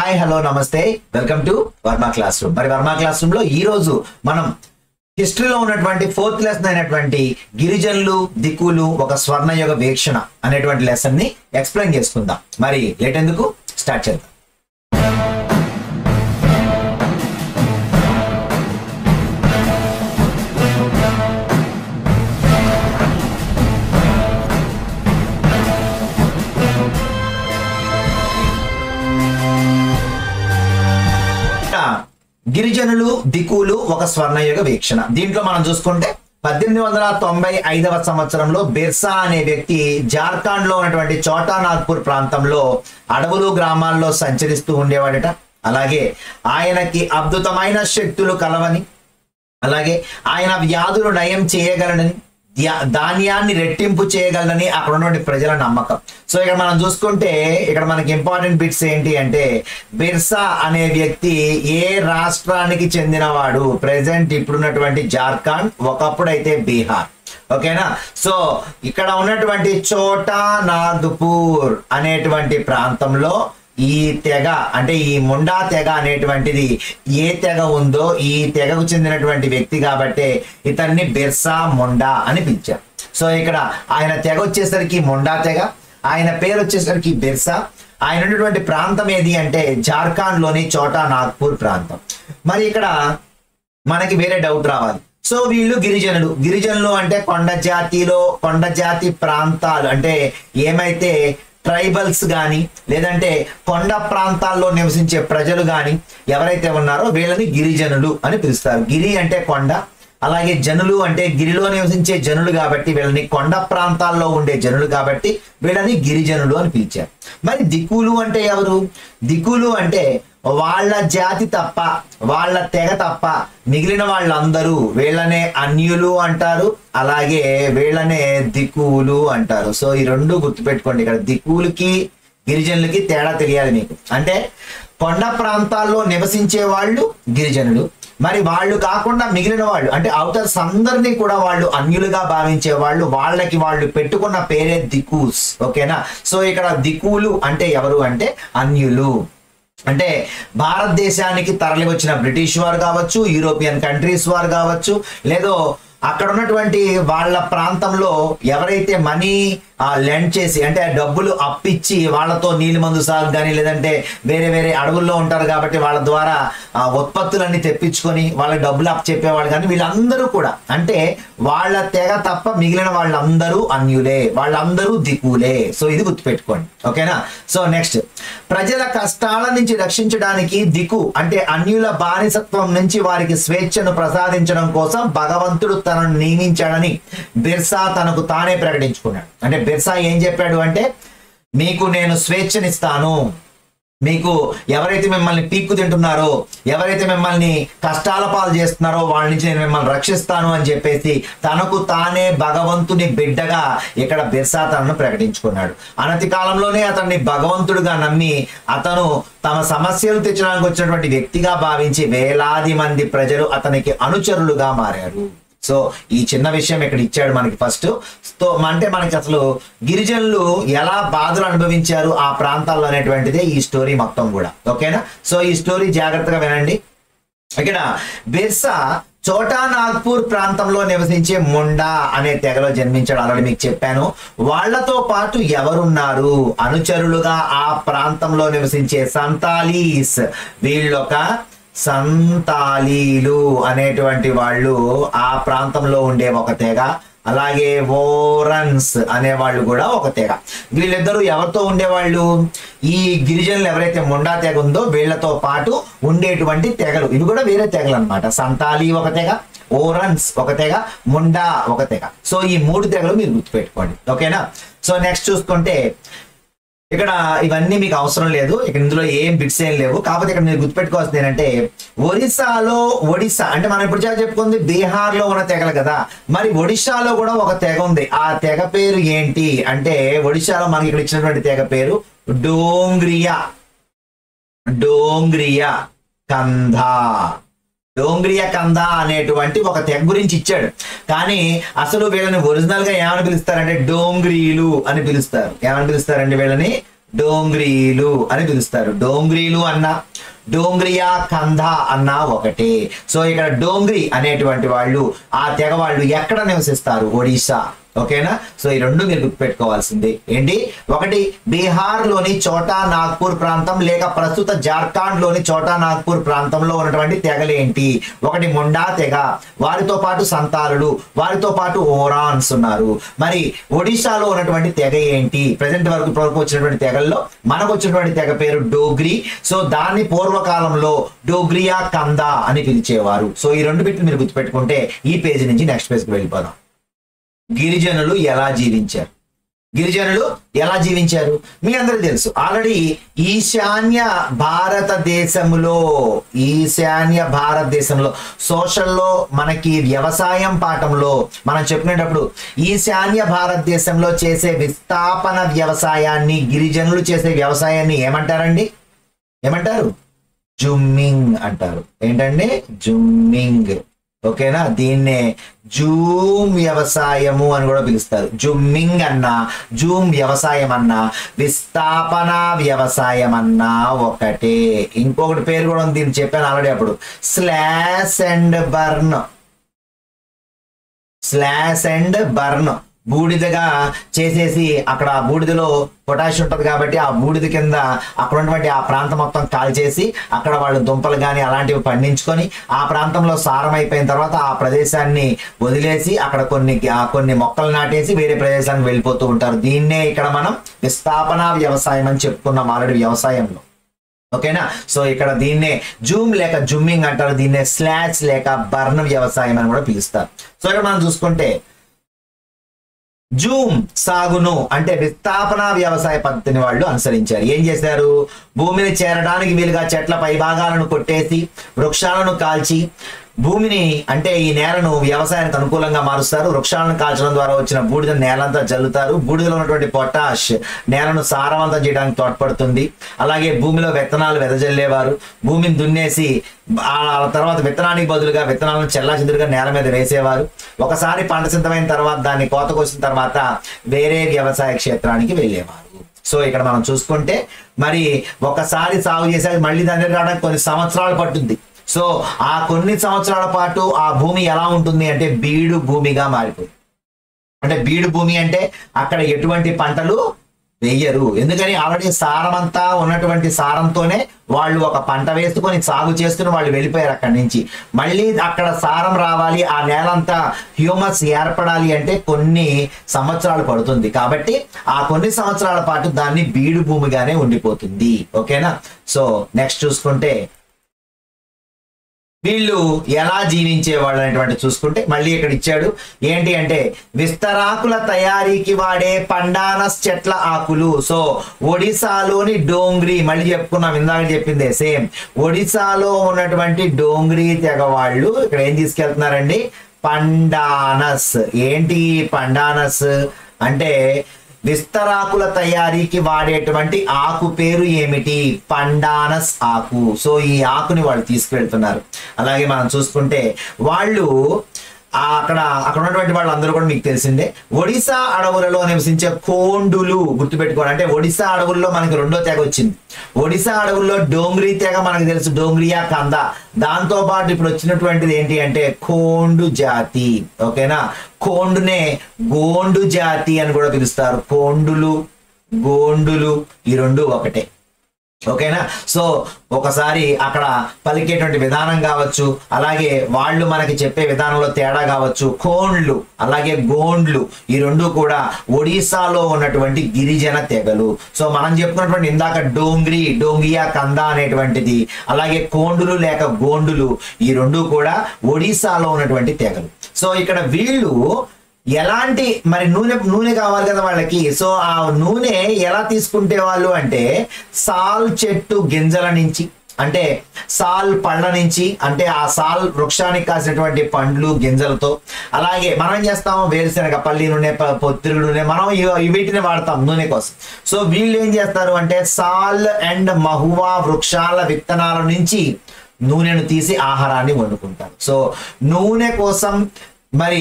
Hi hello నమస్తే welcome to Varma class room. మరి Varma class room లో ఈ రోజు మనం హిస్టరీలో ఉన్నటువంటి 4th లెసన్ అయినటువంటి గిరిజనులు దిక్కులు ఒక స్వర్ణయుగ వీక్షణ అనేటువంటి లెసన్ ని ఎక్స్ప్లెయిన్ చేసుకుందాం. మరి లేట్ ఎందుకు స్టార్ట్ చేద్దాం. గిరిజనులు దిక్కులు ఒక స్వర్ణయుగ వీక్షణ. దీంట్లో మనం చూసుకుంటే 1895వ సంవత్సరంలో బిర్సా అనే వ్యక్తి జార్ఖండ్ లో ఉన్నటువంటి చోటా నాగ్పూర్ ప్రాంతంలో అడవులు గ్రామాల్లో సంచరిస్తూ ఉండేవాడట. అలాగే ఆయనకి అద్భుతమైన శక్తులు కలవని, అలాగే ఆయన వ్యాధులు నయం చేయగలనని, ధాన్యాన్ని రెట్టింపు చేయగలనని అక్కడ ఉన్నటువంటి ప్రజల నమ్మకం. సో ఇక్కడ మనం చూసుకుంటే ఇక్కడ మనకి ఇంపార్టెంట్ బిట్స్ ఏంటి అంటే, బిర్సా అనే వ్యక్తి ఏ రాష్ట్రానికి చెందినవాడు? ప్రెసెంట్ ఇప్పుడున్నటువంటి జార్ఖండ్, ఒకప్పుడైతే బీహార్. ఓకేనా? సో ఇక్కడ ఉన్నటువంటి చోటా నాగ్పూర్ అనేటువంటి ప్రాంతంలో ఈ తెగ అంటే ఈ ముండా తెగ అనేటువంటిది ఏ తెగ ఉందో ఈ తెగకు చెందినటువంటి వ్యక్తి కాబట్టి ఇతన్ని బిర్సా ముండా అని పిలిచారు. సో ఇక్కడ ఆయన తెగ వచ్చేసరికి ముండా తెగ, ఆయన పేరు వచ్చేసరికి బిర్సా. ఆయన ఉన్నటువంటి ప్రాంతం ఏది అంటే జార్ఖండ్ లోని చోటా నాగ్పూర్ ప్రాంతం. మరి ఇక్కడ మనకి వేరే డౌట్ రావాలి. సో వీళ్ళు గిరిజనులు అంటే కొండ జాతి ప్రాంతాలు అంటే ఏమైతే ట్రైబల్స్ కానీ లేదంటే కొండ ప్రాంతాల్లో నివసించే ప్రజలు కానీ ఎవరైతే ఉన్నారో వీళ్ళని గిరిజనులు అని పిలుస్తారు. గిరి అంటే కొండ, అలాగే జనులు అంటే గిరిలో నివసించే జనులు కాబట్టి వీళ్ళని కొండ ప్రాంతాల్లో ఉండే జనులు కాబట్టి వీళ్ళని గిరిజనులు అని పిలిచారు. మరి దిక్కులు అంటే ఎవరు? దిక్కులు అంటే వాళ్ళ జాతి తప్ప, వాళ్ళ తెగ తప్ప మిగిలిన వాళ్ళందరూ వీళ్ళనే అన్యులు అంటారు, అలాగే వీళ్ళనే దిక్కులు అంటారు. సో ఈ రెండు గుర్తుపెట్టుకోండి. ఇక్కడ దిక్కులకి గిరిజనులకి తేడా తెలియాలి మీకు. అంటే కొండ ప్రాంతాల్లో నివసించే వాళ్ళు గిరిజనులు, మరి వాళ్ళు కాకుండా మిగిలిన వాళ్ళు అంటే ఔటర్స్ అందరినీ కూడా వాళ్ళు అన్యులుగా భావించే వాళ్ళు, వాళ్ళకి వాళ్ళు పెట్టుకున్న పేరే దిక్కుస్. ఓకేనా? సో ఇక్కడ దిక్కులు అంటే ఎవరు అంటే అన్యులు. అంటే భారతదేశానికి తరలి వచ్చిన బ్రిటిష్ వారు కావచ్చు, యూరోపియన్ కంట్రీస్ వారు కావచ్చు, లేదో అక్కడ ఉన్నటువంటి వాళ్ళ ప్రాంతంలో ఎవరైతే మనీ లెండ్ చేసి అంటే డబ్బులు అప్పిచ్చి వాళ్ళతో నీలి మందు సాగు కానీ లేదంటే వేరే వేరే అడవుల్లో ఉంటారు కాబట్టి వాళ్ళ ద్వారా ఉత్పత్తులన్నీ తెప్పించుకొని వాళ్ళకి డబ్బులు అప్పు చెప్పేవాళ్ళు. కానీ వీళ్ళందరూ కూడా అంటే వాళ్ళ తెగ తప్ప మిగిలిన వాళ్ళందరూ అన్యులే, వాళ్ళందరూ దిక్కులే. సో ఇది గుర్తుపెట్టుకోండి. ఓకేనా? సో నెక్స్ట్, ప్రజల కష్టాల నుంచి రక్షించడానికి దిక్కు అంటే అన్యుల బానిసత్వం నుంచి వారికి స్వేచ్ఛను ప్రసాదించడం కోసం భగవంతుడు తనను నియమించాడని బిర్సా తనకు తానే ప్రకటించుకున్నాడు. అంటే బిర్సా ఏం చెప్పాడు అంటే, మీకు నేను స్వేచ్ఛనిస్తాను, మీకు ఎవరైతే మిమ్మల్ని పీక్కు తింటున్నారో, ఎవరైతే మిమ్మల్ని కష్టాల పాలు చేస్తున్నారో వాళ్ళ నుంచి నేను మిమ్మల్ని రక్షిస్తాను అని చెప్పేసి తనకు తానే భగవంతుని బిడ్డగా ఇక్కడ బిర్సా తనను ప్రకటించుకున్నాడు. అనతి కాలంలోనే అతన్ని భగవంతుడుగా నమ్మి అతను తమ సమస్యలు తెచ్చడానికి వచ్చినటువంటి వ్యక్తిగా భావించి వేలాది మంది ప్రజలు అతనికి అనుచరులుగా మారారు. సో ఈ చిన్న విషయం ఇక్కడ ఇచ్చాడు మనకి ఫస్ట్. సో అంటే మనకి అసలు గిరిజనులు ఎలా బాధలు అనుభవించారు ఆ ప్రాంతాల్లో అనేటువంటిదే ఈ స్టోరీ మొత్తం కూడా. ఓకేనా? సో ఈ స్టోరీ జాగ్రత్తగా వినండి. ఇక్కడ బిర్సా చోటా నాగ్పూర్ ప్రాంతంలో నివసించే ముండా అనే తెగలో జన్మించాడు. ఆల్రెడీ మీకు చెప్పాను. వాళ్లతో పాటు ఎవరున్నారు? అనుచరులుగా ఆ ప్రాంతంలో నివసించే సంతాలీస్, వీళ్ళొక సంతాలీలు అనేటువంటి వాళ్ళు ఆ ప్రాంతంలో ఉండే ఒక తెగ. అలాగే ఓరన్స్ అనేవాళ్ళు కూడా ఒక తెగ. వీళ్ళిద్దరూ ఎవరితో ఉండేవాళ్ళు? ఈ గిరిజనులు ఎవరైతే ముండా తెగ ఉందో వీళ్ళతో పాటు ఉండేటువంటి తెగలు. ఇవి కూడా వేరే తెగలు అనమాట. సంతాలి ఒక తెగ, ఓరన్స్ ఒక తెగ, ముండా ఒక తెగ. సో ఈ 3 తెగలు మీరు గుర్తుపెట్టుకోండి. ఓకేనా? సో నెక్స్ట్ చూసుకుంటే ఇక్కడ ఇవన్నీ మీకు అవసరం లేదు, ఇక్కడ ఇందులో ఏం బిట్స్ ఏం లేవు. కాకపోతే ఇక్కడ మీరు గుర్తుపెట్టుకోవాల్సింది ఏంటంటే ఒడిశా అంటే మనం ఇప్పుడు చెప్పుకుంది బీహార్ లో ఉన్న తెగలు కదా, మరి ఒడిశాలో కూడా ఒక తెగ ఉంది. ఆ తెగ పేరు ఏంటి అంటే ఒడిశాలో మనకి ఇక్కడ ఇచ్చినటువంటి తెగ పేరు డోంగ్రియా కందా అనేటువంటి ఒక తెగ గురించి ఇచ్చాడు. కానీ అసలు వీళ్ళని ఒరిజినల్ గా ఏమని పిలుస్తారంటే డోంగ్రీలు అని పిలుస్తారు. ఏమని పిలుస్తారండి వీళ్ళని? డోంగ్రీలు అని పిలుస్తారు. డోంగ్రీలు అన్నా డోంగ్రియా కంధ అన్నా ఒకటే. సో ఇక్కడ డోంగ్రీ అనేటువంటి వాళ్ళు ఆ తెగ వాళ్ళు ఎక్కడ నివసిస్తారు? ఒడిశా. ఓకేనా? సో ఈ రెండు మీరు గుర్తుపెట్టుకోవాల్సింది ఏంటి? ఒకటి బీహార్ లోని చోటా నాగ్పూర్ ప్రాంతం లేక ప్రస్తుత జార్ఖండ్ లోని చోటా నాగ్పూర్ ప్రాంతంలో ఉన్నటువంటి తెగలేంటి? ఒకటి ముండా తెగ, వారితో పాటు సంతాలులు, వారితో పాటు ఓరాన్స్ ఉన్నారు. మరి ఒడిశాలో ఉన్నటువంటి తెగ ఏంటి? ప్రజెంట్ వరకు వచ్చినటువంటి తెగల్లో మనకు వచ్చినటువంటి తెగ పేరు డోగ్రీ. సో దాన్ని పూర్వకాలంలో డోగ్రియా కంద అని పిలిచేవారు. సో ఈ రెండు బిట్లు మీరు గుర్తుపెట్టుకుంటే ఈ పేజీ నుంచి నెక్స్ట్ పేజ్కి వెళ్ళిపోదాం. గిరిజనులు ఎలా జీవించారు? గిరిజనులు ఎలా జీవించారు మీ అందరికీ తెలుసు. ఆల్రెడీ ఈశాన్య భారతదేశంలో సోషల్లో మనకి వ్యవసాయం పాఠంలో మనం చెప్పుకునేటప్పుడు ఈశాన్య భారతదేశంలో చేసే విస్థాపన వ్యవసాయాన్ని, గిరిజనులు చేసే వ్యవసాయాన్ని ఏమంటారండి? ఏమంటారు? జుమ్మింగ్ అంటారు. ఏంటండి? జుమ్మింగ్. ఓకేనా? దీన్నే జూమ్ వ్యవసాయము అని కూడా పిలుస్తారు. జుమ్మింగ్ అన్నా, జూమ్ వ్యవసాయం అన్నా, విస్థాపన వ్యవసాయం అన్నా ఒకటే. ఇంకొకటి పేరు కూడా ఉంది, దీన్ని చెప్పాను ఆల్రెడీ అప్పుడు. Slash and burn. బూడిదగా చేసేసి అక్కడ ఆ బూడిదలో పొటాషియం ఉంటుంది కాబట్టి ఆ బూడిద కింద అక్కడ ఉన్నటువంటి ఆ ప్రాంతం మొత్తం కాల్చేసి అక్కడ వాళ్ళు దుంపలు కానీ అలాంటివి పండించుకొని ఆ ప్రాంతంలో సారం అయిపోయిన తర్వాత ఆ ప్రదేశాన్ని వదిలేసి అక్కడ కొన్ని మొక్కలు నాటేసి వేరే ప్రదేశానికి వెళ్ళిపోతూ ఉంటారు. దీన్నే ఇక్కడ మనం విస్థాపన వ్యవసాయం అని చెప్పుకున్నాం ఆల్రెడీ వ్యవసాయంలో. ఓకేనా? సో ఇక్కడ దీన్నే జూమ్ లేక జుమ్మింగ్ అంటారు. దీన్నే స్లాష్ లేక బర్న్ వ్యవసాయం అని కూడా పిలుస్తారు. సో ఇక్కడ మనం చూసుకుంటే జూమ్ సాగును అంటే విస్థాపన వ్యవసాయ పద్ధతిని వాళ్ళు అనుసరించారు. ఏం చేశారు? భూమిని చేరడానికి వీలుగా చెట్ల పైభాగాలను కొట్టేసి వృక్షాలను కాల్చి భూమిని అంటే ఈ నేలను వ్యవసాయానికి అనుకూలంగా మారుస్తారు. వృక్షాలను కాల్చడం ద్వారా వచ్చిన బూడిద నేలంతా జల్లుతారు. బూడిదలో ఉన్నటువంటి పొటాష్ నేలను సారవంతం చేయడానికి తోడ్పడుతుంది. అలాగే భూమిలో విత్తనాలు వెదజల్లేవారు. భూమిని దున్నేసి ఆ తర్వాత విత్తనానికి బదులుగా విత్తనాలను చెల్లాచెదురుగా నేల మీద వేసేవారు. ఒకసారి పంట సిద్ధమైన తర్వాత దాన్ని కోత కోసిన తర్వాత వేరే వ్యవసాయ క్షేత్రానికి వెళ్ళేవారు. సో ఇక్కడ మనం చూసుకుంటే మరి ఒకసారి సాగు చేసాక మళ్ళీ దాన్ని రావడానికి కొన్ని సంవత్సరాలు పట్టుద్ది. సో ఆ కొన్ని సంవత్సరాల పాటు ఆ భూమి ఎలా ఉంటుంది అంటే బీడు భూమిగా మారిపోయింది. అంటే బీడు భూమి అంటే అక్కడ ఎటువంటి పంటలు వేయరు. ఎందుకని ఆల్రెడీ సారమంతా ఉన్నటువంటి సారంతోనే వాళ్ళు ఒక పంట వేసుకొని సాగు చేస్తున్న వాళ్ళు వెళ్ళిపోయారు అక్కడి నుంచి. మళ్ళీ అక్కడ సారం రావాలి, ఆ నేలంతా హ్యూమస్ ఏర్పడాలి అంటే కొన్ని సంవత్సరాలు పడుతుంది. కాబట్టి ఆ కొన్ని సంవత్సరాల పాటు దాన్ని బీడు భూమిగానే ఉండిపోతుంది. ఓకేనా? సో నెక్స్ట్ చూసుకుంటే వీళ్ళు ఎలా జీవించేవాళ్ళు అనేటువంటి చూసుకుంటే మళ్ళీ ఇక్కడ ఇచ్చాడు. ఏంటి అంటే విస్తరాకుల తయారీకి వాడే పండానస్ చెట్ల ఆకులు. సో ఒడిశాలోని డోంగ్రీ, మళ్ళీ చెప్పుకున్నాం ఇందాక చెప్పిందే సేమ్. ఒడిశాలో ఉన్నటువంటి డోంగ్రీ తెగ వాళ్ళు ఇక్కడ ఏం తీసుకెళ్తున్నారండి? పండానస్. ఏంటి పండానస్ అంటే విస్తరాకుల తయారీకి వాడేటువంటి ఆకు పేరు ఏమిటి? పండానస్ ఆకు. సో ఈ ఆకుని వాళ్ళు తీసుకువెళ్తున్నారు. అలాగే మనం చూసుకుంటే వాళ్ళు అక్కడ ఉన్నటువంటి వాళ్ళు అందరూ కూడా మీకు తెలిసిందే. ఒడిశా అడవులలో నివసించే కోండులు గుర్తుపెట్టుకోండి. అంటే ఒడిశా అడవుల్లో మనకి రెండో తెగ వచ్చింది. ఒడిశా అడవుల్లో డోంగ్రీ తెగ మనకు తెలుసు, డోంగ్రియా కంద. దాంతో పాటు ఇప్పుడు వచ్చినటువంటిది ఏంటి అంటే కోండు జాతి. ఓకేనా? కోండునే గోండు జాతి అని కూడా పిలుస్తారు. కోండులు, గోండులు ఈ రెండు ఒకటే. ఓకేనా? సో ఒకసారి అక్కడ పలికేటువంటి విధానం కావచ్చు, అలాగే వాళ్ళు మనకి చెప్పే విధానంలో తేడా కావచ్చు. కోండ్లు అలాగే గోండ్లు ఈ రెండు కూడా ఒడిశాలో ఉన్నటువంటి గిరిజన తెగలు. సో మనం చెప్పుకున్నటువంటి ఇందాక డోంగియా కంద అనేటువంటిది, అలాగే కోండులు లేక గోండులు ఈ రెండు కూడా ఒడిశాలో ఉన్నటువంటి తెగలు. సో ఇక్కడ వీళ్ళు ఎలాంటి మరి నూనె కావాలి కదా వాళ్ళకి. సో ఆ నూనె ఎలా తీసుకుంటే వాళ్ళు అంటే సాల్ చెట్టు గింజల నుంచి, అంటే సాల్ పళ్ళ నుంచి, అంటే ఆ సాల్ వృక్షానికి కాసినటువంటి పండ్లు గింజలతో. అలాగే మనం ఏం చేస్తాం? వేరుశనగ, పల్లి నూనె, పొత్తిరుగుడు నూనె, మనం వీటిని వాడతాం నూనె కోసం. సో వీళ్ళు ఏం చేస్తారు అంటే సాల్ అండ్ మహువా వృక్షాల విత్తనాల నుంచి నూనెను తీసి ఆహారాన్ని వండుకుంటారు. సో నూనె కోసం మరి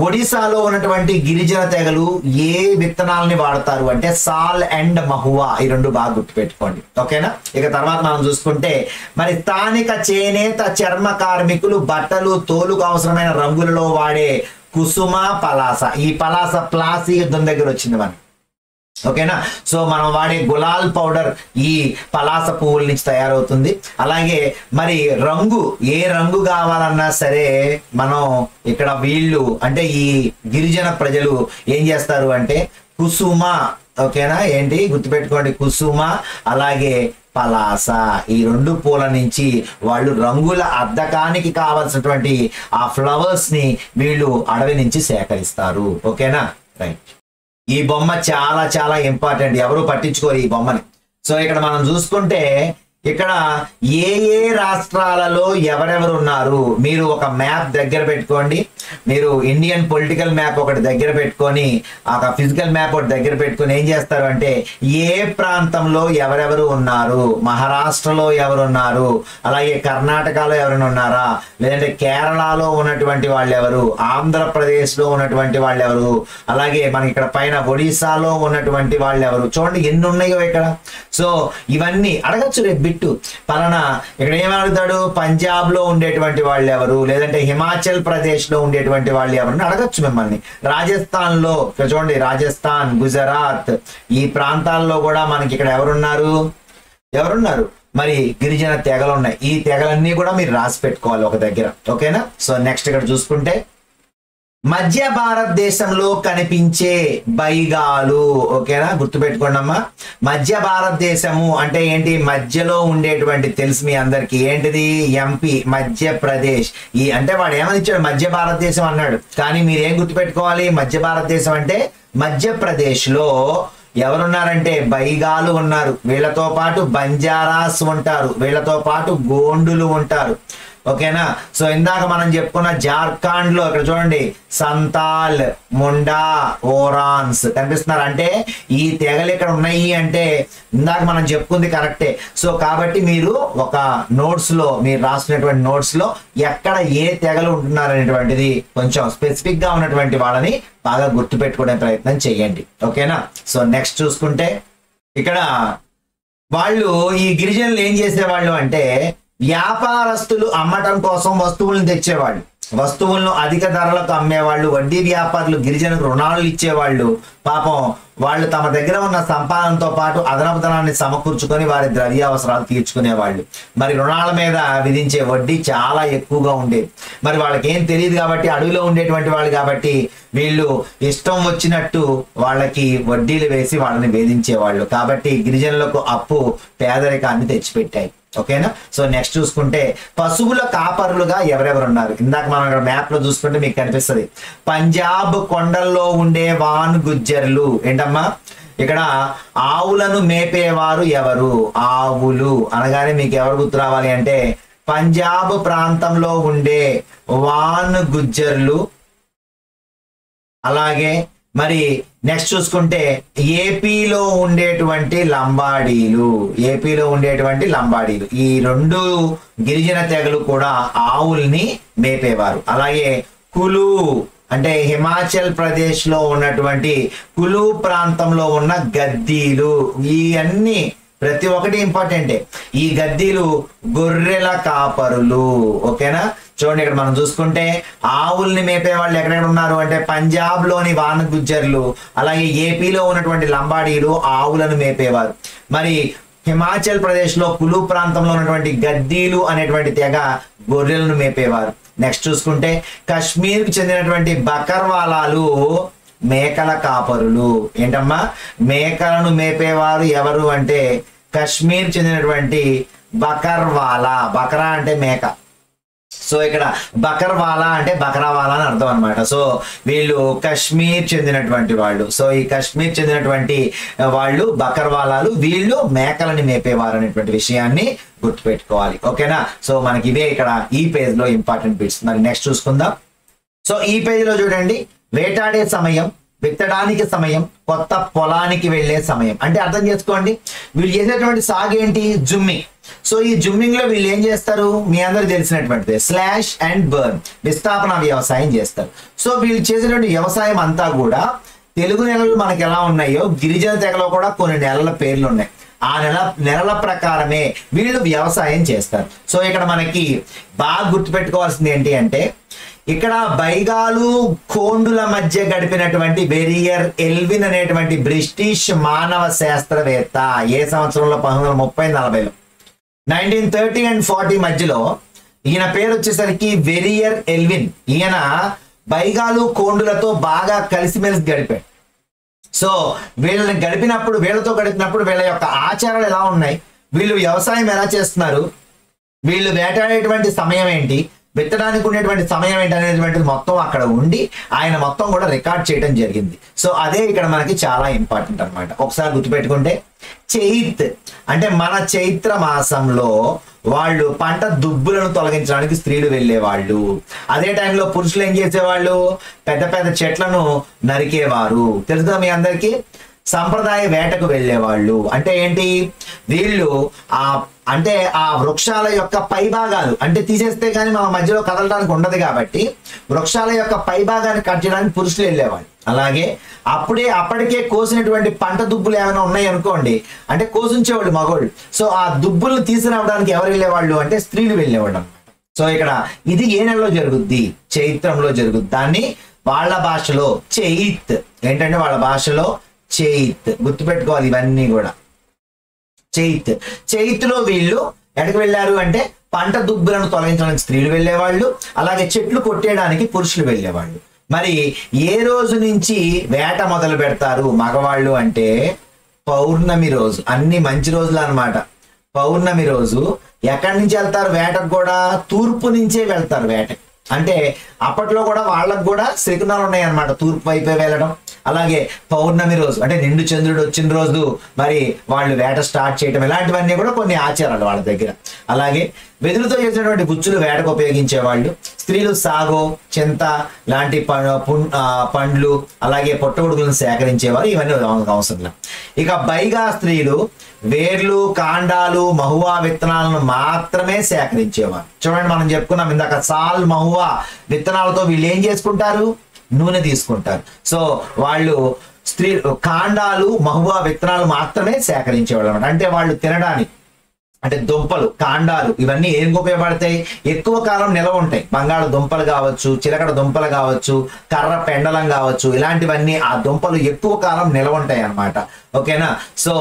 ఒడిశాలో ఉన్నటువంటి గిరిజన తెగలు ఏ విత్తనాలని వాడతారు అంటే సాల్ అండ్ మహువా, ఈ రెండు బాగా గుర్తుపెట్టుకోండి. ఓకేనా. ఇక తర్వాత మనం చూసుకుంటే మరి స్థానిక చేనేత చర్మ కార్మికులు బట్టలు తోలుకు అవసరమైన రంగులలో వాడే కుసుమ పలాస. ఈ పలాస ప్లాసీ యుద్ధం దగ్గర వచ్చింది మనకి. ఓకేనా. సో మనం వాడే గులాల్ పౌడర్ ఈ పలాస పువ్వుల నుంచి తయారవుతుంది. అలాగే మరి రంగు, ఏ రంగు కావాలన్నా సరే మనం ఇక్కడ వీళ్ళు అంటే ఈ గిరిజన ప్రజలు ఏం చేస్తారు అంటే కుసుమ, ఓకేనా, ఏంటి గుర్తుపెట్టుకోండి, కుసుమ అలాగే పలాస, ఈ రెండు పూల నుంచి వాళ్ళు రంగుల అద్దకానికి కావాల్సినటువంటి ఆ ఫ్లవర్స్ ని వీళ్ళు అడవి నుంచి సేకరిస్తారు. ఓకేనా, రైట్. ఈ బొమ్మ చాలా చాలా ఇంపార్టెంట్, ఎవరు పట్టించుకోరు ఈ బొమ్మని. సో ఇక్కడ మనం చూసుకుంటే ఇక్కడ ఏ ఏ రాష్ట్రాలలో ఎవరెవరు ఉన్నారు, మీరు ఒక మ్యాప్ దగ్గర పెట్టుకోండి. మీరు ఇండియన్ పొలిటికల్ మ్యాప్ ఒకటి దగ్గర పెట్టుకొని ఒక ఫిజికల్ మ్యాప్ ఒకటి దగ్గర పెట్టుకొని ఏం చేస్తారు అంటే ఏ ప్రాంతంలో ఎవరెవరు ఉన్నారు, మహారాష్ట్రలో ఎవరు ఉన్నారు, అలాగే కర్ణాటకలో ఎవరైనా ఉన్నారా, లేదంటే కేరళలో ఉన్నటువంటి వాళ్ళు ఎవరు, ఆంధ్రప్రదేశ్లో ఉన్నటువంటి వాళ్ళు ఎవరు, అలాగే మనకి ఇక్కడ పైన ఒడిశాలో ఉన్నటువంటి వాళ్ళు ఎవరు, చూడండి ఎన్ని ఉన్నాయో ఇక్కడ. సో ఇవన్నీ అడగచ్చు రేపు బిట్టు పలానా. ఇక్కడ ఏమడుగుతాడు, పంజాబ్ లో ఉండేటువంటి వాళ్ళు ఎవరు, లేదంటే హిమాచల్ ప్రదేశ్ లో ఉండేటువంటి వాళ్ళు ఎవరు అడగచ్చు మిమ్మల్ని. రాజస్థాన్ లో చూడండి, రాజస్థాన్, గుజరాత్ ఈ ప్రాంతాల్లో కూడా మనకి ఇక్కడ ఎవరున్నారు మరి గిరిజన తెగలు ఉన్నాయి. ఈ తెగలన్నీ కూడా మీరు రాసి పెట్టుకోవాలి ఒక దగ్గర. ఓకేనా. సో నెక్స్ట్ ఇక్కడ చూసుకుంటే మధ్య భారతదేశంలో కనిపించే బైగాలు. ఓకేనా, గుర్తుపెట్టుకోండి అమ్మా. మధ్య భారతదేశము అంటే ఏంటి, మధ్యలో ఉండేటువంటి, తెలుసు మీ అందరికి ఏంటిది, ఎంపీ, మధ్యప్రదేశ్. ఈ అంటే వాడు ఏమని ఇచ్చాడు, మధ్య భారతదేశం అన్నాడు, కానీ మీరేం గుర్తుపెట్టుకోవాలి, మధ్య భారతదేశం అంటే మధ్యప్రదేశ్ లో ఎవరున్నారంటే బైగాలు ఉన్నారు, వీళ్ళతో పాటు బంజారాస్ ఉంటారు, వీళ్ళతో పాటు గోండులు ఉంటారు. ఓకేనా. సో ఇందాక మనం చెప్పుకున్న జార్ఖండ్ లో ఇక్కడ చూడండి సంతాల్, ముండా, ఓరాన్స్ కనిపిస్తున్నారు. అంటే ఈ తెగలు ఇక్కడ ఉన్నాయి అంటే ఇందాక మనం చెప్పుకుంది కరెక్టే. సో కాబట్టి మీరు ఒక నోట్స్ లో, మీరు రాసినటువంటి నోట్స్ లో ఎక్కడ ఏ తెగలు ఉంటున్నారు అనేటువంటిది కొంచెం స్పెసిఫిక్ గా ఉన్నటువంటి వాళ్ళని బాగా గుర్తుపెట్టుకునే ప్రయత్నం చేయండి. ఓకేనా. సో నెక్స్ట్ చూసుకుంటే ఇక్కడ వాళ్ళు ఈ గిరిజనులు ఏం చేసేవాళ్ళు అంటే వ్యాపారస్తులు అమ్మటం కోసం వస్తువులను తెచ్చేవాళ్ళు, వస్తువులను అధిక ధరలకు అమ్మేవాళ్ళు, వడ్డీ వ్యాపారులు గిరిజనులకు రుణాలు ఇచ్చేవాళ్ళు. పాపం వాళ్ళు తమ దగ్గర ఉన్న సంపాదనతో పాటు అదనపు ధనాన్ని సమకూర్చుకొని వారి ద్రవ్య అవసరాలు తీర్చుకునేవాళ్ళు. మరి రుణాల మీద విధించే వడ్డీ చాలా ఎక్కువగా ఉండేది. మరి వాళ్ళకి ఏం తెలియదు కాబట్టి, అడవిలో ఉండేటువంటి వాళ్ళు కాబట్టి వీళ్ళు ఇష్టం వచ్చినట్టు వాళ్ళకి వడ్డీలు వేసి వాళ్ళని వేధించేవాళ్ళు. కాబట్టి గిరిజనులకు అప్పు పేదరికాన్ని తెచ్చిపెట్టాయి. ఓకేనా. సో నెక్స్ట్ చూసుకుంటే పశువుల కాపరులుగా ఎవరెవరు ఉన్నారు. ఇందాక మనం ఇక్కడ మ్యాప్ లో చూసుకుంటే మీకు కనిపిస్తుంది పంజాబ్ కొండల్లో ఉండే వాన్ గుజ్జర్లు. ఏంటమ్మా ఇక్కడ ఆవులను మేపేవారు ఎవరు, ఆవులు అనగానే మీకు ఎవరు గుర్తు రావాలి అంటే పంజాబ్ ప్రాంతంలో ఉండే వాన్ గుజ్జర్లు. అలాగే మరి నెక్స్ట్ చూసుకుంటే ఏపీలో ఉండేటువంటి లంబాడీలు, ఈ రెండు గిరిజన తెగలు కూడా ఆవుల్ని మేపేవారు. అలాగే కులు అంటే హిమాచల్ ప్రదేశ్ లో ఉన్నటువంటి కులు ప్రాంతంలో ఉన్న గద్దీలు, ఈ అన్ని ప్రతి ఒక్కటి ఇంపార్టెంటే. ఈ గద్దీలు గొర్రెల కాపరులు. ఓకేనా. చూడండి ఇక్కడ మనం చూసుకుంటే ఆవుల్ని మేపే వాళ్ళు ఎక్కడెక్కడ ఉన్నారు అంటే పంజాబ్ లోని వాన గుజ్జర్లు, అలాగే ఏపీలో ఉన్నటువంటి లంబాడీలు ఆవులను మేపేవారు. మరి హిమాచల్ ప్రదేశ్ లో కులు ప్రాంతంలో ఉన్నటువంటి గద్దీలు అనేటువంటి తెగ గొర్రెలను మేపేవారు. నెక్స్ట్ చూసుకుంటే కాశ్మీర్ కు చెందినటువంటి బకర్వాలాలు మేకల కాపరులు. ఏంటమ్మా మేకలను మేపేవారు ఎవరు అంటే కాశ్మీర్ చెందినటువంటి బకర్వాలా. బకరా అంటే మేక. సో ఇక్కడ బకర్వాలా అంటే బకరావాలా అని అర్థం అనమాట. సో వీళ్ళు కాశ్మీర్ చెందినటువంటి వాళ్ళు. సో ఈ కాశ్మీర్ చెందినటువంటి వాళ్ళు బకర్వాలాలు, వీళ్ళు మేకలని మేపేవారు అనేటువంటి విషయాన్ని గుర్తుపెట్టుకోవాలి. ఓకేనా. సో మనకి ఇవే ఇక్కడ ఈ పేజ్ లో ఇంపార్టెంట్ బిట్స్. మరి నెక్స్ట్ చూసుకుందాం. సో ఈ పేజ్ లో చూడండి వేటాడే సమయం, విత్తడానికి సమయం, కొత్త పొలానికి వెళ్లే సమయం. అంటే అర్థం చేసుకోండి, వీళ్ళు చేసేటువంటి సాగు ఏంటి, జుమ్మి. సో ఈ జుమ్మింగ్ లో వీళ్ళు ఏం చేస్తారు, మీ అందరికి తెలిసినటువంటిది స్లాష్ అండ్ బర్న్, విస్థాపన వ్యవసాయం చేస్తారు. సో వీళ్ళు చేసినటువంటి వ్యవసాయం అంతా కూడా తెలుగు నెలలు మనకి ఎలా ఉన్నాయో గిరిజన తెగలో కూడా కొన్ని నెలల పేర్లు ఉన్నాయి. ఆ నెలల ప్రకారమే వీళ్ళు వ్యవసాయం చేస్తారు. సో ఇక్కడ మనకి బాగా గుర్తుపెట్టుకోవాల్సింది ఏంటి అంటే, ఇక్కడ బైగాలు కోండుల మధ్య గడిపినటువంటి వెరియర్ ఎల్విన్ అనేటువంటి బ్రిటిష్ మానవ శాస్త్రవేత్త ఏ సంవత్సరంలో 1930-40లో 1930 and 40 మధ్యలో ఈయన పేరు వచ్చేసరికి వెరియర్ ఎల్విన్. ఈయన బైగాలు కోండులతో బాగా కలిసిమెలిసి గడిపాడు. సో వీళ్ళతో గడిపినప్పుడు వీళ్ళ యొక్క ఆచారాలు ఎలా ఉన్నాయి, వీళ్ళు వ్యవసాయం ఎలా చేస్తున్నారు, వీళ్ళు వేటాడేటువంటి సమయం ఏంటి, విత్తడానికి ఉండేటువంటి సమయం ఏంటి అనేటువంటిది మొత్తం అక్కడ ఉండి ఆయన మొత్తం కూడా రికార్డ్ చేయడం జరిగింది. సో అదే ఇక్కడ మనకి చాలా ఇంపార్టెంట్ అనమాట. ఒకసారి గుర్తుపెట్టుకుంటే, చైత్ అంటే మన చైత్ర మాసంలో వాళ్ళు పంట దుబ్బులను తొలగించడానికి స్త్రీలు వెళ్ళేవాళ్ళు. అదే టైంలో పురుషులు ఏం చేసేవాళ్ళు, పెద్ద పెద్ద చెట్లను నరికేవారు. తెలుసా మీ అందరికీ? సంప్రదాయ వేటకు వెళ్ళేవాళ్ళు. అంటే ఏంటి, వీళ్ళు అంటే ఆ వృక్షాల యొక్క పైభాగాలు అంటే తీసేస్తే కానీ మన మధ్యలో కదలడానికి ఉండదు కాబట్టి వృక్షాల యొక్క పైభాగాన్ని కట్ చేయడానికి పురుషులు వెళ్ళేవాళ్ళు. అలాగే అప్పటికే కోసినటువంటి పంట దుబ్బులు ఏమైనా ఉన్నాయి అనుకోండి, అంటే కోసించేవాళ్ళు మగవాళ్ళు. సో ఆ దుబ్బులను తీసుకురావడానికి ఎవరు వెళ్ళేవాళ్ళు అంటే స్త్రీలు వెళ్ళేవాళ్ళు. సో ఇక్కడ ఇది ఏ నెలలో జరుగుద్ది, చైత్రంలో జరుగుద్ది. దాన్ని వాళ్ళ భాషలో చైత్, ఏంటంటే వాళ్ళ భాషలో చైత్. గుర్తుపెట్టుకోవాలి ఇవన్నీ కూడా. చైత్లో వీళ్ళు ఎక్కడికి వెళ్ళారు అంటే పంట దుబ్బులను తొలగించడానికి స్త్రీలు వెళ్ళేవాళ్ళు, అలాగే చెట్లు కొట్టేయడానికి పురుషులు వెళ్ళేవాళ్ళు. మరి ఏ రోజు నుంచి వేట మొదలు పెడతారు మగవాళ్ళు అంటే పౌర్ణమి రోజు. అన్ని మంచి రోజులు అన్నమాట. పౌర్ణమి రోజు ఎక్కడి నుంచి వెళ్తారు వేటకు కూడా, తూర్పు నుంచే వెళ్తారు వేటకి. అంటే అప్పట్లో కూడా వాళ్ళకు కూడా శకునాలు ఉన్నాయి అన్నమాట, తూర్పు వైపే వెళ్ళడం. అలాగే పౌర్ణమి రోజు అంటే నిండు చంద్రుడు వచ్చిన రోజు మరి వాళ్ళు వేట స్టార్ట్ చేయడం, ఇలాంటివన్నీ కూడా కొన్ని ఆచారాలు వాళ్ళ దగ్గర. అలాగే వెదురుతో చేసినటువంటి గుచ్చులు వేటకు ఉపయోగించేవాళ్ళు. స్త్రీలు సాగో, చింత లాంటి పండ్లు అలాగే పొట్టగొడుగులను సేకరించేవారు. ఇవన్నీ అవసరం. ఇక బైగా స్త్రీలు వేర్లు, కాండాలు, మహువా విత్తనాలను మాత్రమే సేకరించేవారు. చూడండి, మనం చెప్పుకున్నాం ఇందాక, సాల్ మహువా విత్తనాలతో వీళ్ళు ఏం చేసుకుంటారు, నూనె తీసుకుంటారు. సో వాళ్ళు కాండాలు, మహువా విత్తనాలు మాత్రమే సేకరించేవాళ్ళు అనమాట. అంటే వాళ్ళు తినడానికి, అంటే దుంపలు, కాండాలు ఇవన్నీ ఏం ఉపయోగపడతాయి, ఎక్కువ కాలం నిలవ ఉంటాయి. బంగాళ దుంపలు కావచ్చు, చిలకడ దుంపలు కావచ్చు, కర్ర పెండలం కావచ్చు, ఇలాంటివన్నీ ఆ దుంపలు ఎక్కువ కాలం నిలవ ఉంటాయి అన్నమాట. ఓకేనా? సో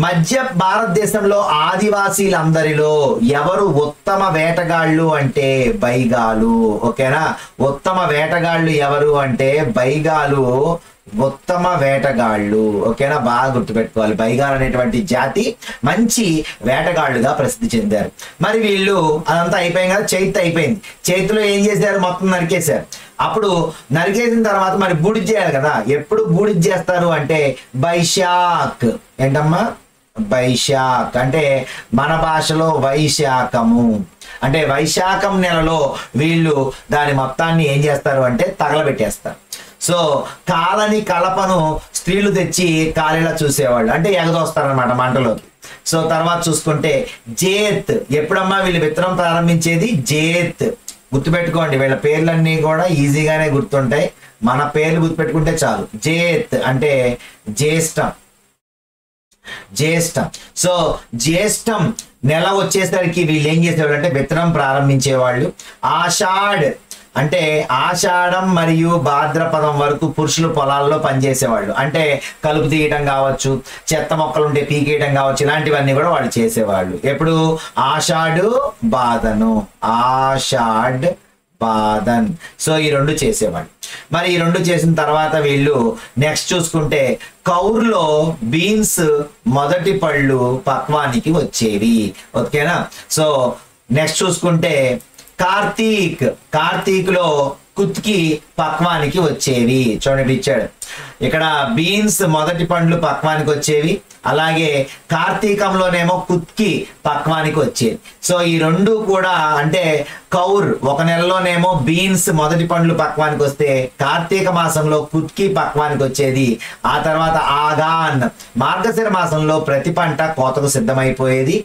మధ్య భారతదేశంలో ఆదివాసీలందరిలో ఎవరు ఉత్తమ వేటగాళ్ళు అంటే బైగాలు. ఓకేనా? ఉత్తమ వేటగాళ్ళు ఎవరు అంటే బైగాలు ఉత్తమ వేటగాళ్ళు. ఓకేనా? బాగా గుర్తుపెట్టుకోవాలి. బైగాలు అనేటువంటి జాతి మంచి వేటగాళ్ళుగా ప్రసిద్ధి చెందారు. మరి వీళ్ళు అదంతా అయిపోయింది కదా, చైత్ అయిపోయింది. చైత్లో ఏం చేశారు, మొత్తం నరికేశారు. అప్పుడు నరికేసిన తర్వాత మరి బూడిద చేయాలి కదా. ఎప్పుడు బూడిద చేస్తారు అంటే వైశాఖ్. ఏంటమ్మా? వైశాఖ్ అంటే మన భాషలో వైశాఖము. అంటే వైశాఖం నెలలో వీళ్ళు దాని మొత్తాన్ని ఏం చేస్తారు అంటే తగలబెట్టేస్తారు. సో కాలని కలపను స్త్రీలు తెచ్చి కాలిలా చూసేవాళ్ళు, అంటే ఎగదోస్తారనమాట మంటలోకి. సో తర్వాత చూసుకుంటే జేత్. ఎప్పుడమ్మా వీళ్ళు విత్తనం ప్రారంభించేది? జేత్. గుర్తుపెట్టుకోండి, వీళ్ళ పేర్లన్నీ కూడా ఈజీగానే గుర్తుంటాయి. మన పేర్లు గుర్తుపెట్టుకుంటే చాలు. జేత్ అంటే జ్యేష్టం. సో జ్యేష్టం నెల వచ్చేసరికి వీళ్ళు ఏం చేసేవాళ్ళు అంటే విత్తనం ప్రారంభించేవాళ్ళు. ఆషాఢ్ అంటే ఆషాఢం మరియు భాద్రపదం వరకు పురుషులు పొలాల్లో పనిచేసేవాళ్ళు. అంటే కలుపు తీయటం కావచ్చు, చెత్త మొక్కలు ఉంటే పీకేయటం కావచ్చు, ఇలాంటివన్నీ కూడా వాళ్ళు చేసేవాళ్ళు. ఎప్పుడు? ఆషాఢ్ బాధను, ఆషాఢ్ బాధన్. సో ఈ రెండు చేసేవాళ్ళు. మరి ఈ రెండు చేసిన తర్వాత వీళ్ళు నెక్స్ట్ చూసుకుంటే కౌర్లో బీన్స్ మొదటి పళ్ళు పక్వానికి వచ్చేవి. ఓకేనా? సో నెక్స్ట్ చూసుకుంటే కార్తీక్ లో కుత్కి పక్వానికి వచ్చేవి. చూడండి ఇచ్చాడు ఇక్కడ బీన్స్ మొదటి పండ్లు పక్వానికి వచ్చేవి, అలాగే కార్తీకంలోనేమో కుత్కి పక్వానికి వచ్చేది. సో ఈ రెండు కూడా అంటే కౌర్ ఒక నెలలోనేమో బీన్స్ మొదటి పండ్లు పక్వానికి వస్తే కార్తీక మాసంలో కుత్కి పక్వానికి వచ్చేది. ఆ తర్వాత ఆగాన్ మార్గశిర మాసంలో ప్రతి పంట కోతకు సిద్ధమైపోయేది.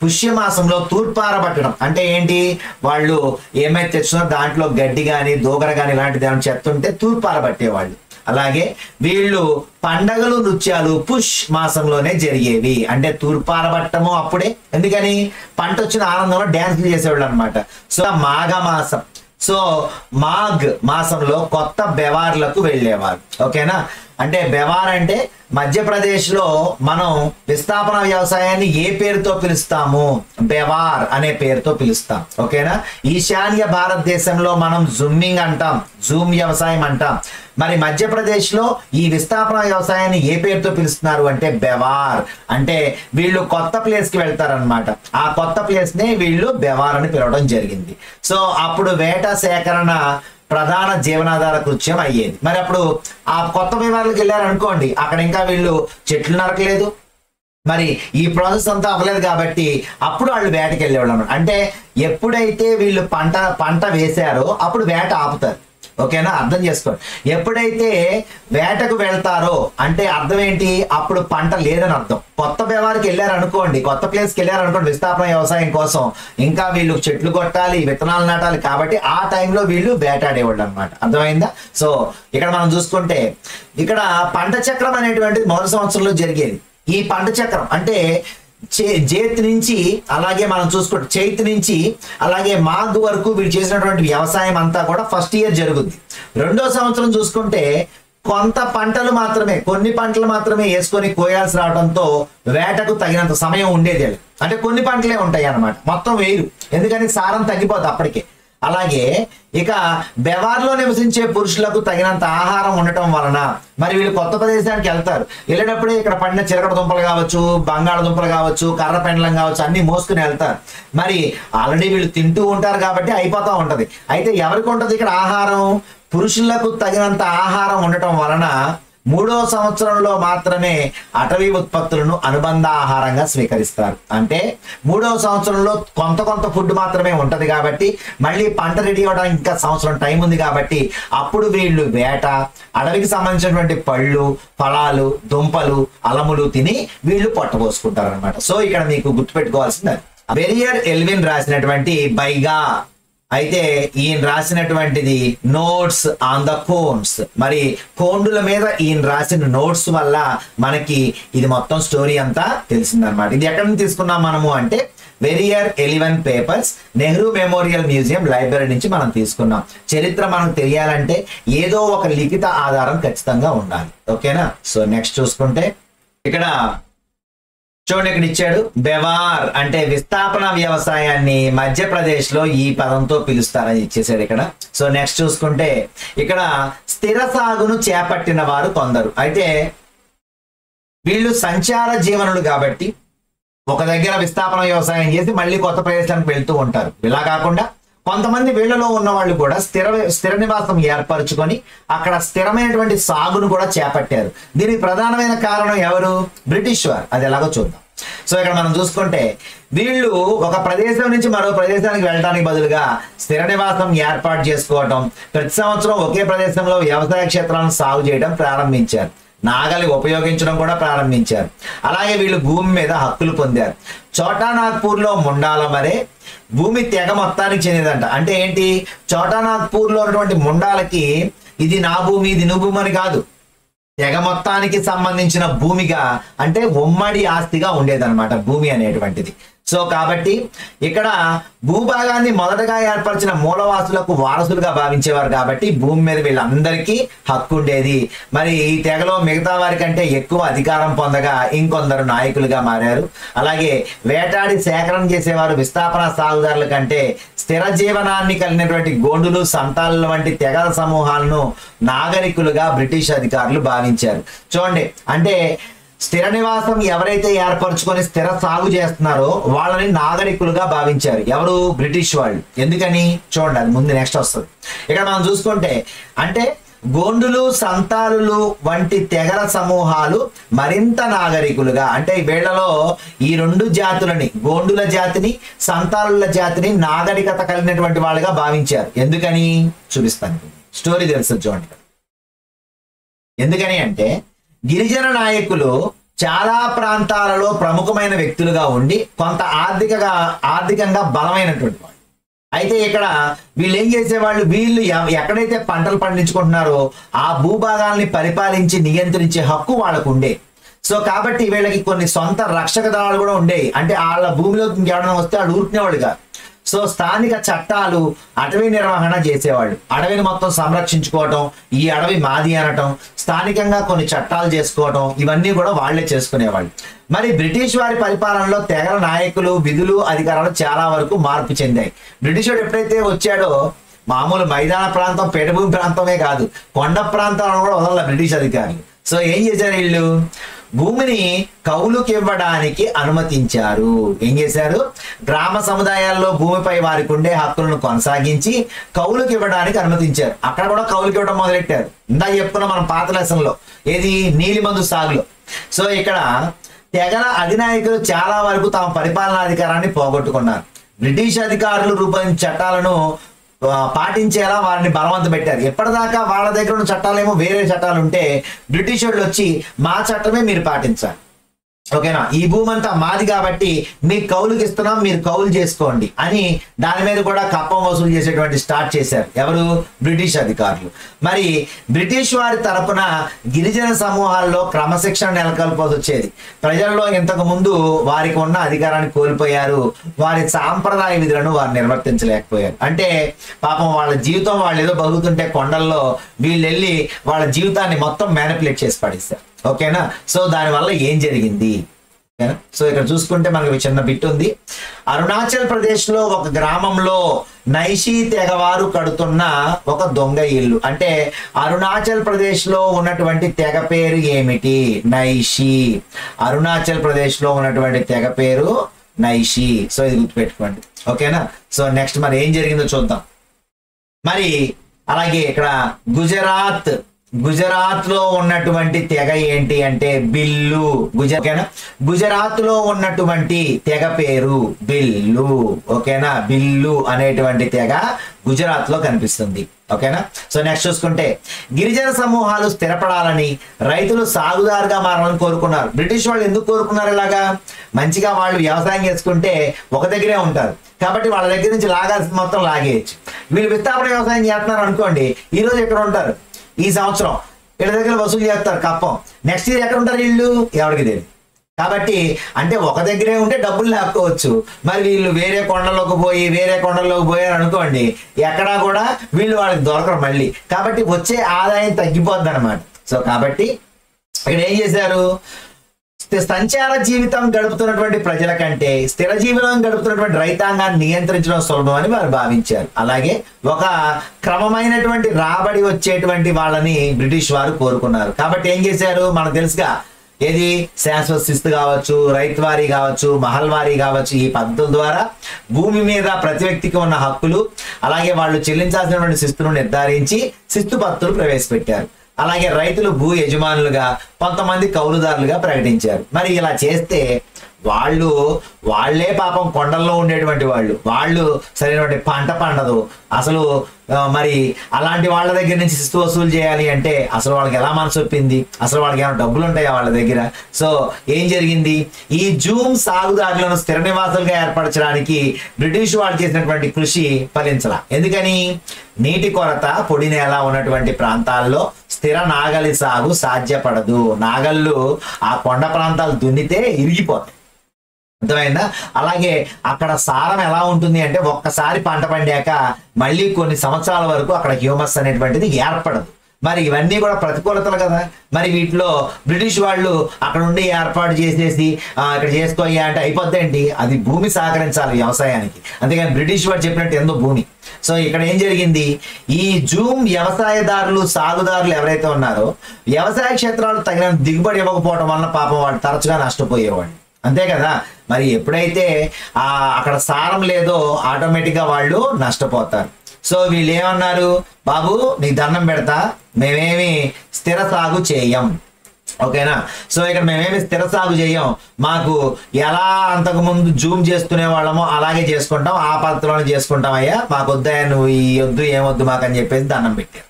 పుష్య మాసంలో తూర్పారబట్టడం అంటే ఏంటి, వాళ్ళు ఏమైతే తెచ్చుకున్నారో దాంట్లో గడ్డి కానీ దూగర కానీ ఇలాంటిది ఏమైనా చెత్తుంటే తూర్పారబట్టేవాళ్ళు. అలాగే వీళ్ళు పండగలు నృత్యాలు పుష్ మాసంలోనే జరిగేవి, అంటే తూర్పారబట్టము అప్పుడే, ఎందుకని పంట వచ్చిన ఆనందంలో డ్యాన్స్లు చేసేవాళ్ళు అనమాట. సో మాఘ మాసం, సో మాఘ్ మాసంలో కొత్త బెవార్లకు వెళ్ళేవారు. ఓకేనా, అంటే బెవార్ అంటే మధ్యప్రదేశ్ లో మనం విస్థాపన వ్యవసాయాన్ని ఏ పేరుతో పిలుస్తాము, బెవార్ అనే పేరుతో పిలుస్తాం. ఓకేనా, ఈశాన్య భారతదేశంలో మనం జుమ్మింగ్ అంటాం, జూమ్ వ్యవసాయం అంటాం. మరి మధ్యప్రదేశ్ లో ఈ విస్థాపన వ్యవసాయాన్ని ఏ పేరుతో పిలుస్తున్నారు అంటే బెవార్. అంటే వీళ్ళు కొత్త ప్లేస్ కి వెళ్తారనమాట, ఆ కొత్త ప్లేస్ ని వీళ్ళు బెవార్ అని పిలవడం జరిగింది. సో అప్పుడు వేట సేకరణ ప్రధాన జీవనాధార కృత్యం అయ్యేది. మరి అప్పుడు ఆ కొత్త బెవార్లకు వెళ్ళారు అనుకోండి, అక్కడ ఇంకా వీళ్ళు చెట్లు నరకలేదు, మరి ఈ ప్రాసెస్ అంతా అవ్వలేదు కాబట్టి అప్పుడు వాళ్ళు వేటకి వెళ్ళేవాళ్ళు అన్నమాట. అంటే ఎప్పుడైతే వీళ్ళు పంట వేశారో అప్పుడు వేట ఆపుతారు. ఓకేనా, అర్థం చేసుకోండి. ఎప్పుడైతే వేటకు వెళ్తారో అంటే అర్థం ఏంటి, అప్పుడు పంట లేదని అర్థం. కొత్త బెవార్కి వెళ్ళారు అనుకోండి, కొత్త ప్లేస్కి వెళ్ళారు అనుకోండి విస్థాపన వ్యవసాయం కోసం, ఇంకా వీళ్ళు చెట్లు కొట్టాలి, విత్తనాలు నాటాలి, కాబట్టి ఆ టైంలో వీళ్ళు వేటాడేవాళ్ళు అనమాట. అర్థమైందా? సో ఇక్కడ మనం చూసుకుంటే ఇక్కడ పంట చక్రం అనేటువంటిది మొదటి సంవత్సరంలో జరిగేది. ఈ పంట చక్రం అంటే జేత్ నుంచి అలాగే మనం చూసుకుంటే చైత్ నుంచి అలాగే మాఘ్ వరకు వీళ్ళు చేసినటువంటి వ్యవసాయం అంతా కూడా ఫస్ట్ ఇయర్ జరుగుద్ది. రెండో సంవత్సరం చూసుకుంటే కొంత పంటలు మాత్రమే, కొన్ని పంటలు మాత్రమే వేసుకొని కోయాల్సి రావడంతో వేటకు తగినంత సమయం ఉండేది. అంటే కొన్ని పంటలే ఉంటాయి అన్నమాట, మొత్తం వేరు, ఎందుకని సారం తగ్గిపోద్ది అప్పటికే. అలాగే ఇక బెవార్లో నివసించే పురుషులకు తగినంత ఆహారం ఉండటం వలన మరి వీళ్ళు కొత్త ప్రదేశానికి వెళ్తారు. వెళ్ళేటప్పుడే ఇక్కడ పండిన చిలకడ దుంపలు కావచ్చు, బంగాళదుంపలు కావచ్చు, కర్ర పెండలం కావచ్చు, అన్ని మోసుకుని వెళ్తారు. మరి ఆల్రెడీ వీళ్ళు తింటూ ఉంటారు కాబట్టి అయిపోతూ ఉంటది. అయితే ఎవరికి ఉంటది ఇక్కడ ఆహారం, పురుషులకు తగినంత ఆహారం ఉండటం వలన మూడో సంవత్సరంలో మాత్రమే అటవీ ఉత్పత్తులను అనుబంధ ఆహారంగా స్వీకరిస్తారు. అంటే మూడవ సంవత్సరంలో కొంత ఫుడ్ మాత్రమే ఉంటది కాబట్టి మళ్ళీ పంట రెడీ అవ్వడానికి ఇంకా సంవత్సరం టైం ఉంది కాబట్టి అప్పుడు వీళ్ళు వేట, అడవికి సంబంధించినటువంటి పళ్ళు, ఫలాలు, దుంపలు, అలములు తిని వీళ్ళు పొట్టబోసుకుంటారు అనమాట. సో ఇక్కడ మీకు గుర్తుపెట్టుకోవాల్సింది వెరియర్ ఎల్విన్ రాసినటువంటి బైగా, అయితే ఈయన రాసినటువంటిది నోట్స్ ఆన్ ద కోన్స్. మరి కోండుల మీద ఈయన రాసిన నోట్స్ వల్ల మనకి ఇది మొత్తం స్టోరీ అంతా తెలిసిందనమాట. ఇది ఎక్కడి నుంచి తీసుకున్నాం మనము అంటే వెరియర్ 11 papers, Nehru memorial museum library నుంచి మనం తీసుకున్నాం. చరిత్ర మనకు తెలియాలంటే ఏదో ఒక లిఖిత ఆధారం ఖచ్చితంగా ఉండాలి. ఓకేనా, సో నెక్స్ట్ చూసుకుంటే ఇక్కడ చూడండి, ఇక్కడ ఇచ్చాడు బెవార్ అంటే విస్థాపన వ్యవసాయాన్ని మధ్యప్రదేశ్ లో ఈ పదంతో పిలుస్తారని ఇచ్చేసాడు ఇక్కడ. సో నెక్స్ట్ చూసుకుంటే ఇక్కడ స్థిర సాగును చేపట్టిన వారు కొందరు. అయితే వీళ్ళు సంచార జీవనులు కాబట్టి ఒక దగ్గర విస్థాపన వ్యవసాయం చేసి మళ్ళీ కొత్త ప్రదేశానికి వెళ్తూ ఉంటారు. ఇలా కాకుండా కొంతమంది వీళ్ళలో ఉన్న వాళ్ళు కూడా స్థిర నివాసం ఏర్పరచుకొని అక్కడ స్థిరమైనటువంటి సాగును కూడా చేపట్టారు. దీనికి ప్రధానమైన కారణం ఎవరు, బ్రిటిష్ వారు. అది ఎలాగో చూద్దాం. సో ఇక్కడ మనం చూసుకుంటే వీళ్ళు ఒక ప్రదేశం నుంచి మరో ప్రదేశానికి వెళ్ళడానికి బదులుగా స్థిర నివాసం ఏర్పాటు చేసుకోవటం, ప్రతి సంవత్సరం ఒకే ప్రదేశంలో వ్యవసాయ క్షేత్రాలను సాగు చేయడం ప్రారంభించారు. నాగలి ఉపయోగించడం కూడా ప్రారంభించారు. అలాగే వీళ్ళు భూమి మీద హక్కులు పొందారు. చోటా నాగ్పూర్ లో ముండాల మరే భూమి తెగ మొత్తానికి చెందిందంట. అంటే ఏంటి, చోటా నాగ్పూర్ లో ఉన్నటువంటి ముండాలకి ఇది నా భూమి, ఇది నువ్వు భూమి అని కాదు, తెగ మొత్తానికి సంబంధించిన భూమిగా, అంటే ఉమ్మడి ఆస్తిగా ఉండేదన్నమాట భూమి అనేటువంటిది. సో కాబట్టి ఇక్కడ భూభాగాన్ని మొదటగా ఏర్పరిచిన మూలవాసులకు వారసులుగా భావించేవారు కాబట్టి భూమి మీద వీళ్ళందరికీ హక్కు ఉండేది. మరి ఈ తెగలో మిగతా వారి కంటే ఎక్కువ అధికారం పొందగా ఇంకొందరు నాయకులుగా మారారు. అలాగే వేటాడి సేకరణ చేసేవారు విస్థాపన సాగుదారుల కంటే స్థిర జీవనాన్ని కలిగినటువంటి గోండులు, సంతాల వంటి తెగల సమూహాలను నాగరికులుగా బ్రిటిష్ అధికారులు భావించారు. చూడండి, అంటే స్థిర నివాసం ఎవరైతే ఏర్పరచుకొని స్థిర సాగు చేస్తున్నారో వాళ్ళని నాగరికులుగా భావించారు. ఎవరు? బ్రిటిష్ వాళ్ళు. ఎందుకని? చూడండి, అది ముందు నెక్స్ట్ వస్తుంది. ఇక్కడ మనం చూసుకుంటే అంటే గోండులు, సంతాలులు వంటి తెగల సమూహాలు మరింత నాగరికులుగా, అంటే వీళ్లలో ఈ రెండు జాతులని, గోండుల జాతిని, సంతాలుల జాతిని నాగరికత కలిగినటువంటి వాళ్ళుగా భావించారు. ఎందుకని? చూపిస్తాను, స్టోరీ తెలుసు చూడండి. ఎందుకని అంటే గిరిజన నాయకులు చాలా ప్రాంతాలలో ప్రముఖమైన వ్యక్తులుగా ఉండి కొంత ఆర్థికంగా బలమైనటువంటి వాళ్ళు. అయితే ఇక్కడ వీళ్ళు ఏం చేసేవాళ్ళు, వీళ్ళు ఎక్కడైతే పంటలు పండించుకుంటున్నారో ఆ భూభాగాల్ని పరిపాలించి నియంత్రించే హక్కు వాళ్ళకు ఉండే. సో కాబట్టి వీళ్ళకి కొన్ని సొంత రక్షక దళాలు కూడా ఉండేవి. అంటే వాళ్ళ భూమిలోకి ఇంకెవరైనా వస్తే వాళ్ళు ఊరుకునేవాళ్ళు కాదు. సో స్థానిక చట్టాలు, అటవీ నిర్వహణ చేసేవాళ్ళు. అడవిని మొత్తం సంరక్షించుకోవటం, ఈ అడవి మాది అనటం, స్థానికంగా కొన్ని చట్టాలు చేసుకోవటం, ఇవన్నీ కూడా వాళ్లే చేసుకునేవాళ్ళు. మరి బ్రిటిష్ వారి పరిపాలనలో తెగల నాయకులు, విధులు, అధికారాలు చాలా వరకు మార్పు చెందాయి. బ్రిటిష్ వాడు ఎప్పుడైతే వచ్చాడో మామూలు మైదాన ప్రాంతం, పీఠభూమి ప్రాంతమే కాదు, కొండ ప్రాంతాలను కూడా వదల బ్రిటిష్ అధికారులు. సో ఏం చేశారు వీళ్ళు? భూమిని కౌలుకి ఇవ్వడానికి అనుమతించారు. ఏం చేశారు? గ్రామ సముదాయాల్లో భూమిపై వారికి ఉండే హక్కులను కొనసాగించి కౌలుకి ఇవ్వడానికి అనుమతించారు. అక్కడ కూడా కౌలుకి ఇవ్వడం మొదలెట్టారు. ఇందా చెప్పుకున్నాం మనం పాత లెసన్లో, ఏది? నీలిమందు సాగులో. సో ఇక్కడ తెగల అధినాయకులు చాలా వరకు తమ పరిపాలనాధికారాన్ని పోగొట్టుకున్నారు. బ్రిటిష్ అధికారులు రూపొందించిన చట్టాలను పాటించేలా వారిని బలవంత పెట్టారు. ఎప్పటిదాకా వాళ్ళ దగ్గర ఉన్న చట్టాలేమో వేరే చట్టాలు ఉంటే బ్రిటిష్ వాళ్ళు వచ్చి మా చట్టమే మీరు పాటించాలి, ఓకేనా, ఈ భూమి అంతా మాది కాబట్టి మీకు కౌలుకి ఇస్తున్నాం, మీరు కౌలు చేసుకోండి అని దాని మీద కూడా కప్పం వసూలు చేసేటువంటి స్టార్ట్ చేశారు. ఎవరు? బ్రిటిష్ అధికారులు. మరి బ్రిటిష్ వారి తరపున గిరిజన సమూహాల్లో క్రమశిక్షణ నెలకొల్పాల్సి వచ్చేది. ప్రజల్లో ఇంతకు ముందు వారికి ఉన్న అధికారాన్ని కోల్పోయారు. వారి సాంప్రదాయ విధులను వారు నిర్వర్తించలేకపోయారు. అంటే పాపం వాళ్ళ జీవితం వాళ్ళు ఏదో బతుకుతుంటే కొండల్లో వీళ్ళు వెళ్ళి వాళ్ళ జీవితాన్ని మొత్తం మ్యానిపులేట్ చేసి పడేస్తారు. ఓకేనా? సో దానివల్ల ఏం జరిగింది? ఓకేనా? సో ఇక్కడ చూసుకుంటే మనకు చిన్న బిట్ ఉంది. అరుణాచల్ ప్రదేశ్ లో ఒక గ్రామంలో నైషీ తెగవారు కడుతున్న ఒక దొంగ ఇల్లు. అంటే అరుణాచల్ ప్రదేశ్ లో ఉన్నటువంటి తెగ పేరు ఏమిటి? నైషీ. అరుణాచల్ ప్రదేశ్ లో ఉన్నటువంటి తెగ పేరు నైషీ. సో ఇది గుర్తుపెట్టుకోండి, ఓకేనా? సో నెక్స్ట్ మరి ఏం జరిగిందో చూద్దాం. మరి అలాగే ఇక్కడ గుజరాత్ లో ఉన్నటువంటి తెగ ఏంటి అంటే బిల్లు. ఓకేనా? గుజరాత్ లో ఉన్నటువంటి తెగ పేరు బిల్లు. ఓకేనా? బిల్లు అనేటువంటి తెగ గుజరాత్ లో కనిపిస్తుంది. ఓకేనా? సో నెక్స్ట్ చూసుకుంటే గిరిజన సమూహాలు స్థిరపడాలని, రైతులు సాగుదారుగా మారాలని కోరుకున్నారు. బ్రిటిష్ వాళ్ళు ఎందుకు కోరుకున్నారు ఇలాగా? మంచిగా వాళ్ళు వ్యవసాయం చేసుకుంటే ఒక దగ్గరే ఉంటారు కాబట్టి వాళ్ళ దగ్గర నుంచి లాగాల్సిన మొత్తం లాగేయచ్చు. వీళ్ళు విస్తాపన వ్యవసాయం చేస్తున్నారు అనుకోండి, ఈ రోజు ఎక్కడ ఉంటారు? ఈ సంవత్సరం వీళ్ళ దగ్గర వసూలు చేస్తారు కప్పం. నెక్స్ట్ ఇయర్ ఎక్కడ ఉంటారు వీళ్ళు? ఎవరికి తెలియదు. కాబట్టి అంటే ఒక దగ్గరే ఉంటే డబ్బులు లాక్కోవచ్చు. మరి వీళ్ళు వేరే కొండల్లోకి పోయారు అనుకోండి, ఎక్కడా కూడా వీళ్ళు వాళ్ళకి దొరకరు మళ్ళీ. కాబట్టి వచ్చే ఆదాయం తగ్గిపోద్ది అనమాట. సో కాబట్టి ఇక్కడ ఏం చేశారు? సంచార జీవితం గడుపుతున్నటువంటి ప్రజల కంటే స్థిర జీవితం గడుపుతున్నటువంటి రైతాంగాన్ని నియంత్రించడం సులభం అని వారు భావించారు. అలాగే ఒక క్రమమైనటువంటి రాబడి వచ్చేటువంటి వాళ్ళని బ్రిటిష్ వారు కోరుకున్నారు. కాబట్టి ఏం చేశారు? మనకు తెలుసుగా, ఏది? శాశ్వత శిస్తు కావచ్చు, రైతువారీ కావచ్చు, మహల్వారీ కావచ్చు, ఈ పద్ధతుల ద్వారా భూమి మీద ప్రతి వ్యక్తికి ఉన్న హక్కులు, అలాగే వాళ్ళు చెల్లించాల్సినటువంటి శిస్తును నిర్ధారించి శిస్తు పద్ధతులు ప్రవేశపెట్టారు. అలాగే రైతులు భూ యజమానులుగా, కొంతమంది కౌలుదారులుగా ప్రకటించారు. మరి ఇలా చేస్తే వాళ్ళే పాపం కొండల్లో ఉండేటువంటి వాళ్ళు సరైనటువంటి పంట పండదు అసలు. మరి అలాంటి వాళ్ళ దగ్గర నుంచి శిస్తు వసూలు చేయాలి అంటే అసలు వాళ్ళకి ఎలా మనసు ఒప్పింది? అసలు వాళ్ళకి ఏమైనా డబ్బులు ఉంటాయా వాళ్ళ దగ్గర? సో ఏం జరిగింది? ఈ జూమ్ సాగుదారులను స్థిర నివాసాలుగా ఏర్పరచడానికి బ్రిటిష్ వాళ్ళు చేసినటువంటి కృషి ఫలించలా. ఎందుకని? నీటి కొరత, పొడి నేల ఉన్నటువంటి ప్రాంతాల్లో స్థిర నాగలి సాగు సాధ్యపడదు. నాగళ్ళు ఆ కొండ ప్రాంతాలు దున్నితే ఇరిగిపోతాయి, అర్థమైందా? అలాగే అక్కడ సారం ఎలా ఉంటుంది అంటే ఒక్కసారి పంట పండాక మళ్ళీ కొన్ని సంవత్సరాల వరకు అక్కడ హ్యూమస్ అనేటువంటిది ఏర్పడదు. మరి ఇవన్నీ కూడా ప్రతికూలతలు కదా. మరి వీటిలో బ్రిటిష్ వాళ్ళు అక్కడ ఉండి ఏర్పాటు చేసేసి ఇక్కడ చేసుకోయ్యా అంటే అయిపోద్దేంటి? అది భూమి సహకరించాలి వ్యవసాయానికి, అంతేగాని బ్రిటిష్ వాడు చెప్పినట్టు ఎంతో భూమి. సో ఇక్కడ ఏం జరిగింది, ఈ జూమ్ వ్యవసాయదారులు సాగుదారులు ఎవరైతే ఉన్నారో వ్యవసాయ క్షేత్రాలు తగిన దిగుబడి ఇవ్వకపోవడం వలన పాపం వాళ్ళు తరచుగా నష్టపోయేవాళ్ళు, అంతే కదా. మరి ఎప్పుడైతే అక్కడ సారం లేదో ఆటోమేటిక్గా వాళ్ళు నష్టపోతారు. సో వీళ్ళు ఏమన్నారు, బాబు నీకు దండం పెడతా, మేమేమి స్థిర సాగు చేయం, ఓకేనా. సో ఇక్కడ మేమేమి స్థిర సాగు చేయం, మాకు ఎలా అంతకుముందు జూమ్ చేసుకునే వాళ్ళమో అలాగే చేసుకుంటాం, ఆ పద్ధతిలోనే చేసుకుంటాం అయ్యా, మాకు వద్దయ్యా, నువ్వు ఈ వద్దు ఏమొద్దు మాకు అని చెప్పేసి దండం పెట్టారు.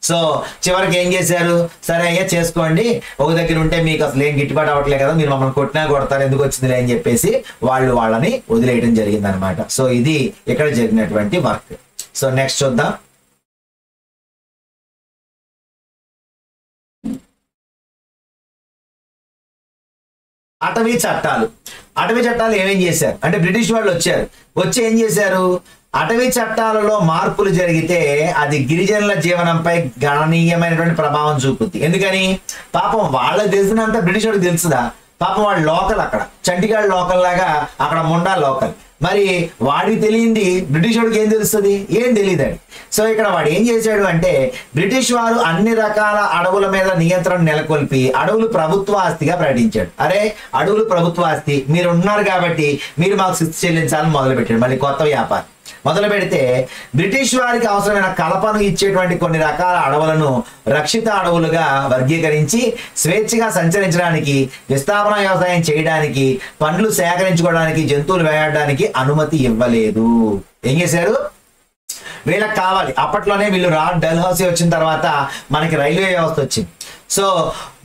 సో చివరికి ఏం చేశారు, సరే అయ్యా చేసుకోండి, ఒక దగ్గర ఉంటే మీకు అసలు ఏం గిట్టుబాటు అవ్వట్లేదు కదా, మీరు మమ్మల్ని కొట్టినా కొడతారు, ఎందుకు వచ్చిందిలే అని చెప్పేసి వాళ్ళని వదిలేయడం జరిగింది అనమాట. సో ఇది ఇక్కడ జరిగినటువంటి వర్క్. సో నెక్స్ట్ చూద్దాం. అటవీ చట్టాలు ఏమేం చేశారు అంటే బ్రిటిష్ వాళ్ళు వచ్చి ఏం చేశారు, అటవీ చట్టాలలో మార్పులు జరిగితే అది గిరిజనుల జీవనంపై గణనీయమైనటువంటి ప్రభావం చూపుద్ది. ఎందుకని, పాపం వాళ్ళకి తెలిసినంత బ్రిటిష్ వాడికి తెలుసుదా, పాపం వాడు లోకల్, అక్కడ చండీగఢ్ లోకల్ లాగా అక్కడ ముండా లోకల్, మరి వాడికి తెలియంది బ్రిటిష్ వాడికి ఏం తెలుస్తుంది, ఏం తెలియదండి. సో ఇక్కడ వాడు ఏం చేశాడు అంటే, బ్రిటిష్ వారు అన్ని రకాల అడవుల మీద నియంత్రణ నెలకొల్పి అడవులు ప్రభుత్వ ఆస్తిగా ప్రకటించాడు. అరే అడవులు ప్రభుత్వ ఆస్తి, మీరు ఉన్నారు కాబట్టి మీరు మాకు శిస్తు చెల్లించాలని మొదలుపెట్టాడు. మళ్ళీ కొత్త వ్యాపారం మొదలు పెడితే బ్రిటిష్ వారికి అవసరమైన కలపను ఇచ్చేటువంటి కొన్ని రకాల అడవులను రక్షిత అడవులుగా వర్గీకరించి స్వేచ్ఛగా సంచరించడానికి, విస్థాపన వ్యవసాయం చేయడానికి, పండ్లు సేకరించుకోవడానికి, జంతువులు వేయడానికి అనుమతి ఇవ్వలేదు. ఏం చేశారు, వీళ్ళకి కావాలి. అప్పట్లోనే వీళ్ళు డల్హౌసీ వచ్చిన తర్వాత మనకి రైల్వే వ్యవస్థ వచ్చింది. సో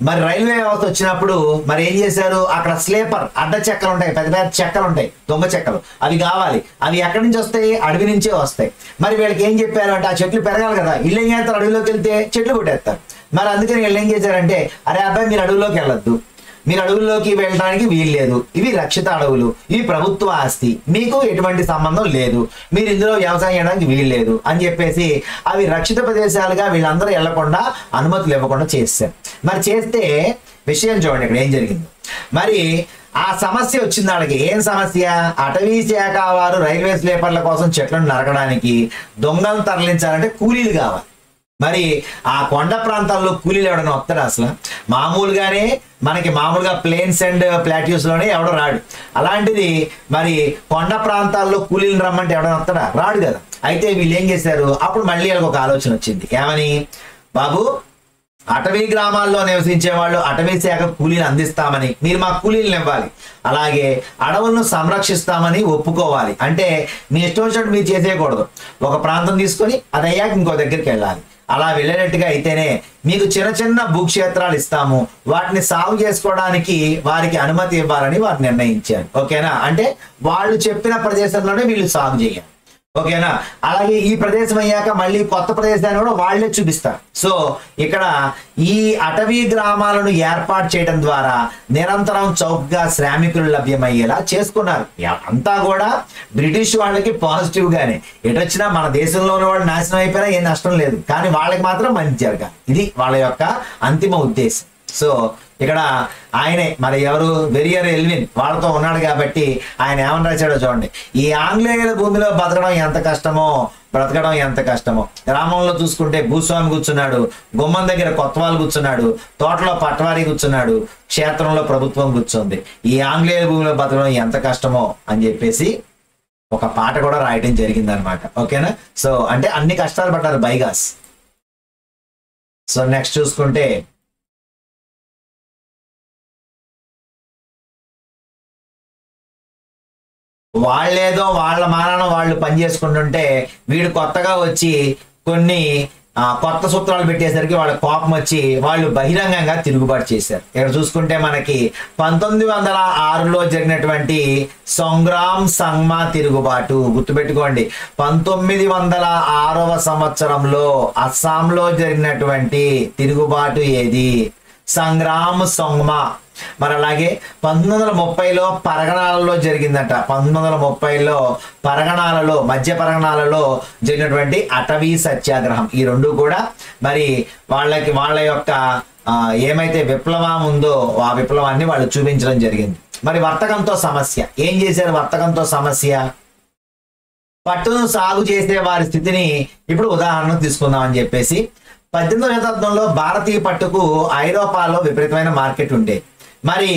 మరి రైల్వే వ్యవస్థ వచ్చినప్పుడు మరి ఏం చేశారు, అక్కడ స్లీపర్ అడ్డ చెక్కలు ఉంటాయి, పెద్ద పెద్ద చెక్కలు ఉంటాయి, దొంగ చెక్కలు, అవి కావాలి. అవి ఎక్కడి నుంచి వస్తాయి, అడవి నుంచే వస్తాయి. మరి వీళ్ళకి ఏం చెప్పారు అంటే, ఆ చెట్లు పెరగాలి కదా, ఇల్లు ఏం చేస్తారు, అడవిలోకి వెళ్తే చెట్లు కొట్టేస్తారు. మరి అందుకని వీళ్ళు ఏం చేశారంటే, అరే అబ్బాయి మీరు అడవిలోకి వెళ్ళొద్దు, మీరు అడవుల్లోకి వెళ్ళడానికి వీలు లేదు, ఇవి రక్షిత అడవులు, ఇవి ప్రభుత్వ ఆస్తి, మీకు ఎటువంటి సంబంధం లేదు, మీరు ఇందులో వ్యవసాయం చేయడానికి వీలు లేదు అని చెప్పేసి అవి రక్షిత ప్రదేశాలుగా వీళ్ళందరూ వెళ్లకుండా అనుమతులు ఇవ్వకుండా చేశారు. మరి చేస్తే విషయం చూడండి ఇక్కడ ఏం జరిగింది. మరి ఆ సమస్య వచ్చింది వాళ్ళకి. ఏం సమస్య, అటవీ శాఖ వారు రైల్వే స్లీపర్ల కోసం చెట్లను నరకడానికి, దొంగలను తరలించాలంటే కూలీలు కావాలి. మరి ఆ కొండ ప్రాంతాల్లో కూలీలు ఎవడన్నా వస్తాడు, అసలు మామూలుగానే మనకి మామూలుగా ప్లేన్స్ అండ్ ప్లాట్యూస్ లోనే ఎవడో రాడు, అలాంటిది మరి కొండ ప్రాంతాల్లో కూలీలు రమ్మంటే ఎవడన్నా వస్తాడా, రాడు కదా. అయితే వీళ్ళు ఏం చేశారు, అప్పుడు మళ్ళీ వాళ్ళకి ఒక ఆలోచన వచ్చింది. ఏమని, బాబు అటవీ గ్రామాల్లో నివసించే వాళ్ళు అటవీ శాఖ కూలీలు అందిస్తామని, మీరు మా కూలీలను ఇవ్వాలి, అలాగే అడవులను సంరక్షిస్తామని ఒప్పుకోవాలి. అంటే మీ ఇష్టం వచ్చినట్టు మీరు చేసేయకూడదు, ఒక ప్రాంతం తీసుకొని అది అయ్యాక ఇంకో దగ్గరికి వెళ్ళాలి. అలా వెళ్ళేటట్టుగా అయితేనే మీకు చిన్న చిన్న భూక్షేత్రాలు ఇస్తాము, వాటిని సాగు చేసుకోవడానికి వారికి అనుమతి ఇవ్వాలని వారు నిర్ణయించారు. ఓకేనా, అంటే వాళ్ళు చెప్పిన ప్రదేశంలోనే వీళ్ళు సాగు చేయాలి. ఓకేనా, అలాగే ఈ ప్రదేశం అయ్యాక మళ్ళీ కొత్త ప్రదేశాన్ని కూడా వాళ్ళే చూపిస్తారు. సో ఇక్కడ ఈ అటవీ గ్రామాలను ఏర్పాటు చేయడం ద్వారా నిరంతరం చౌకగా శ్రామికులు లభ్యమయ్యేలా చేసుకున్నారు. అంతా కూడా బ్రిటిష్ వాళ్ళకి పాజిటివ్ గానే, ఎటొచ్చినా మన దేశంలో ఉన్న వాళ్ళు నాశనం అయిపోయినా ఏం నష్టం లేదు, కానీ వాళ్ళకి మాత్రం మంచి జరగాలి, ఇది వాళ్ళ యొక్క అంతిమ ఉద్దేశం. సో ఇక్కడ ఆయనే మరి ఎవరు, వెరియర్ ఎల్విన్ వాళ్ళతో ఉన్నాడు కాబట్టి ఆయన ఏమని రాశాడో చూడండి. ఈ ఆంగ్లేయుల భూమిలో బ్రతకడం ఎంత కష్టమో, గ్రామంలో చూసుకుంటే భూస్వామి కూర్చున్నాడు, గుమ్మం దగ్గర కొత్తవాళ్ళు కూర్చున్నాడు, తోటలో పట్టవారి కూర్చున్నాడు, క్షేత్రంలో ప్రభుత్వం కూర్చుంది, ఈ ఆంగ్లేయుల భూమిలో బ్రతకడం ఎంత కష్టమో అని చెప్పేసి ఒక పాట కూడా రాయటం జరిగింది అనమాట. ఓకేనా, సో అంటే అన్ని కష్టాలు పడ్డారు బైగాస్. సో నెక్స్ట్ చూసుకుంటే వాళ్ళేదో వాళ్ళ మానాన వాళ్ళు పని చేసుకుంటుంటే వీడు కొత్తగా వచ్చి కొన్ని కొత్త సూత్రాలు పెట్టేసరికి వాళ్ళ కోపం వచ్చి వాళ్ళు బహిరంగంగా తిరుగుబాటు చేశారు. ఇక్కడ చూసుకుంటే మనకి 1906లో జరిగినటువంటి సంగ్రామ్ సంగ్మా తిరుగుబాటు గుర్తుపెట్టుకోండి. 1906వ సంవత్సరంలో అస్సాంలో జరిగినటువంటి తిరుగుబాటు ఏది, సంగ్రామ్ సంగ్మా. మరి అలాగే 1930లో పరగణాలలో జరిగిందట. 1930లో పరగణాలలో, మధ్య పరగణాలలో జరిగినటువంటి అటవీ సత్యాగ్రహం. ఈ రెండు కూడా మరి వాళ్ళ యొక్క ఏమైతే విప్లవం ఉందో ఆ విప్లవాన్ని వాళ్ళు చూపించడం జరిగింది. మరి వర్తకంతో సమస్య ఏం చేశారు, వర్తకంతో సమస్య పట్టును సాగు చేసే వారి స్థితిని ఇప్పుడు ఉదాహరణకు తీసుకుందాం అని చెప్పేసి 18వ శతాబ్దంలో భారతీయ పట్టుకు ఐరోపాలో విపరీతమైన మార్కెట్ ఉండేది. మరి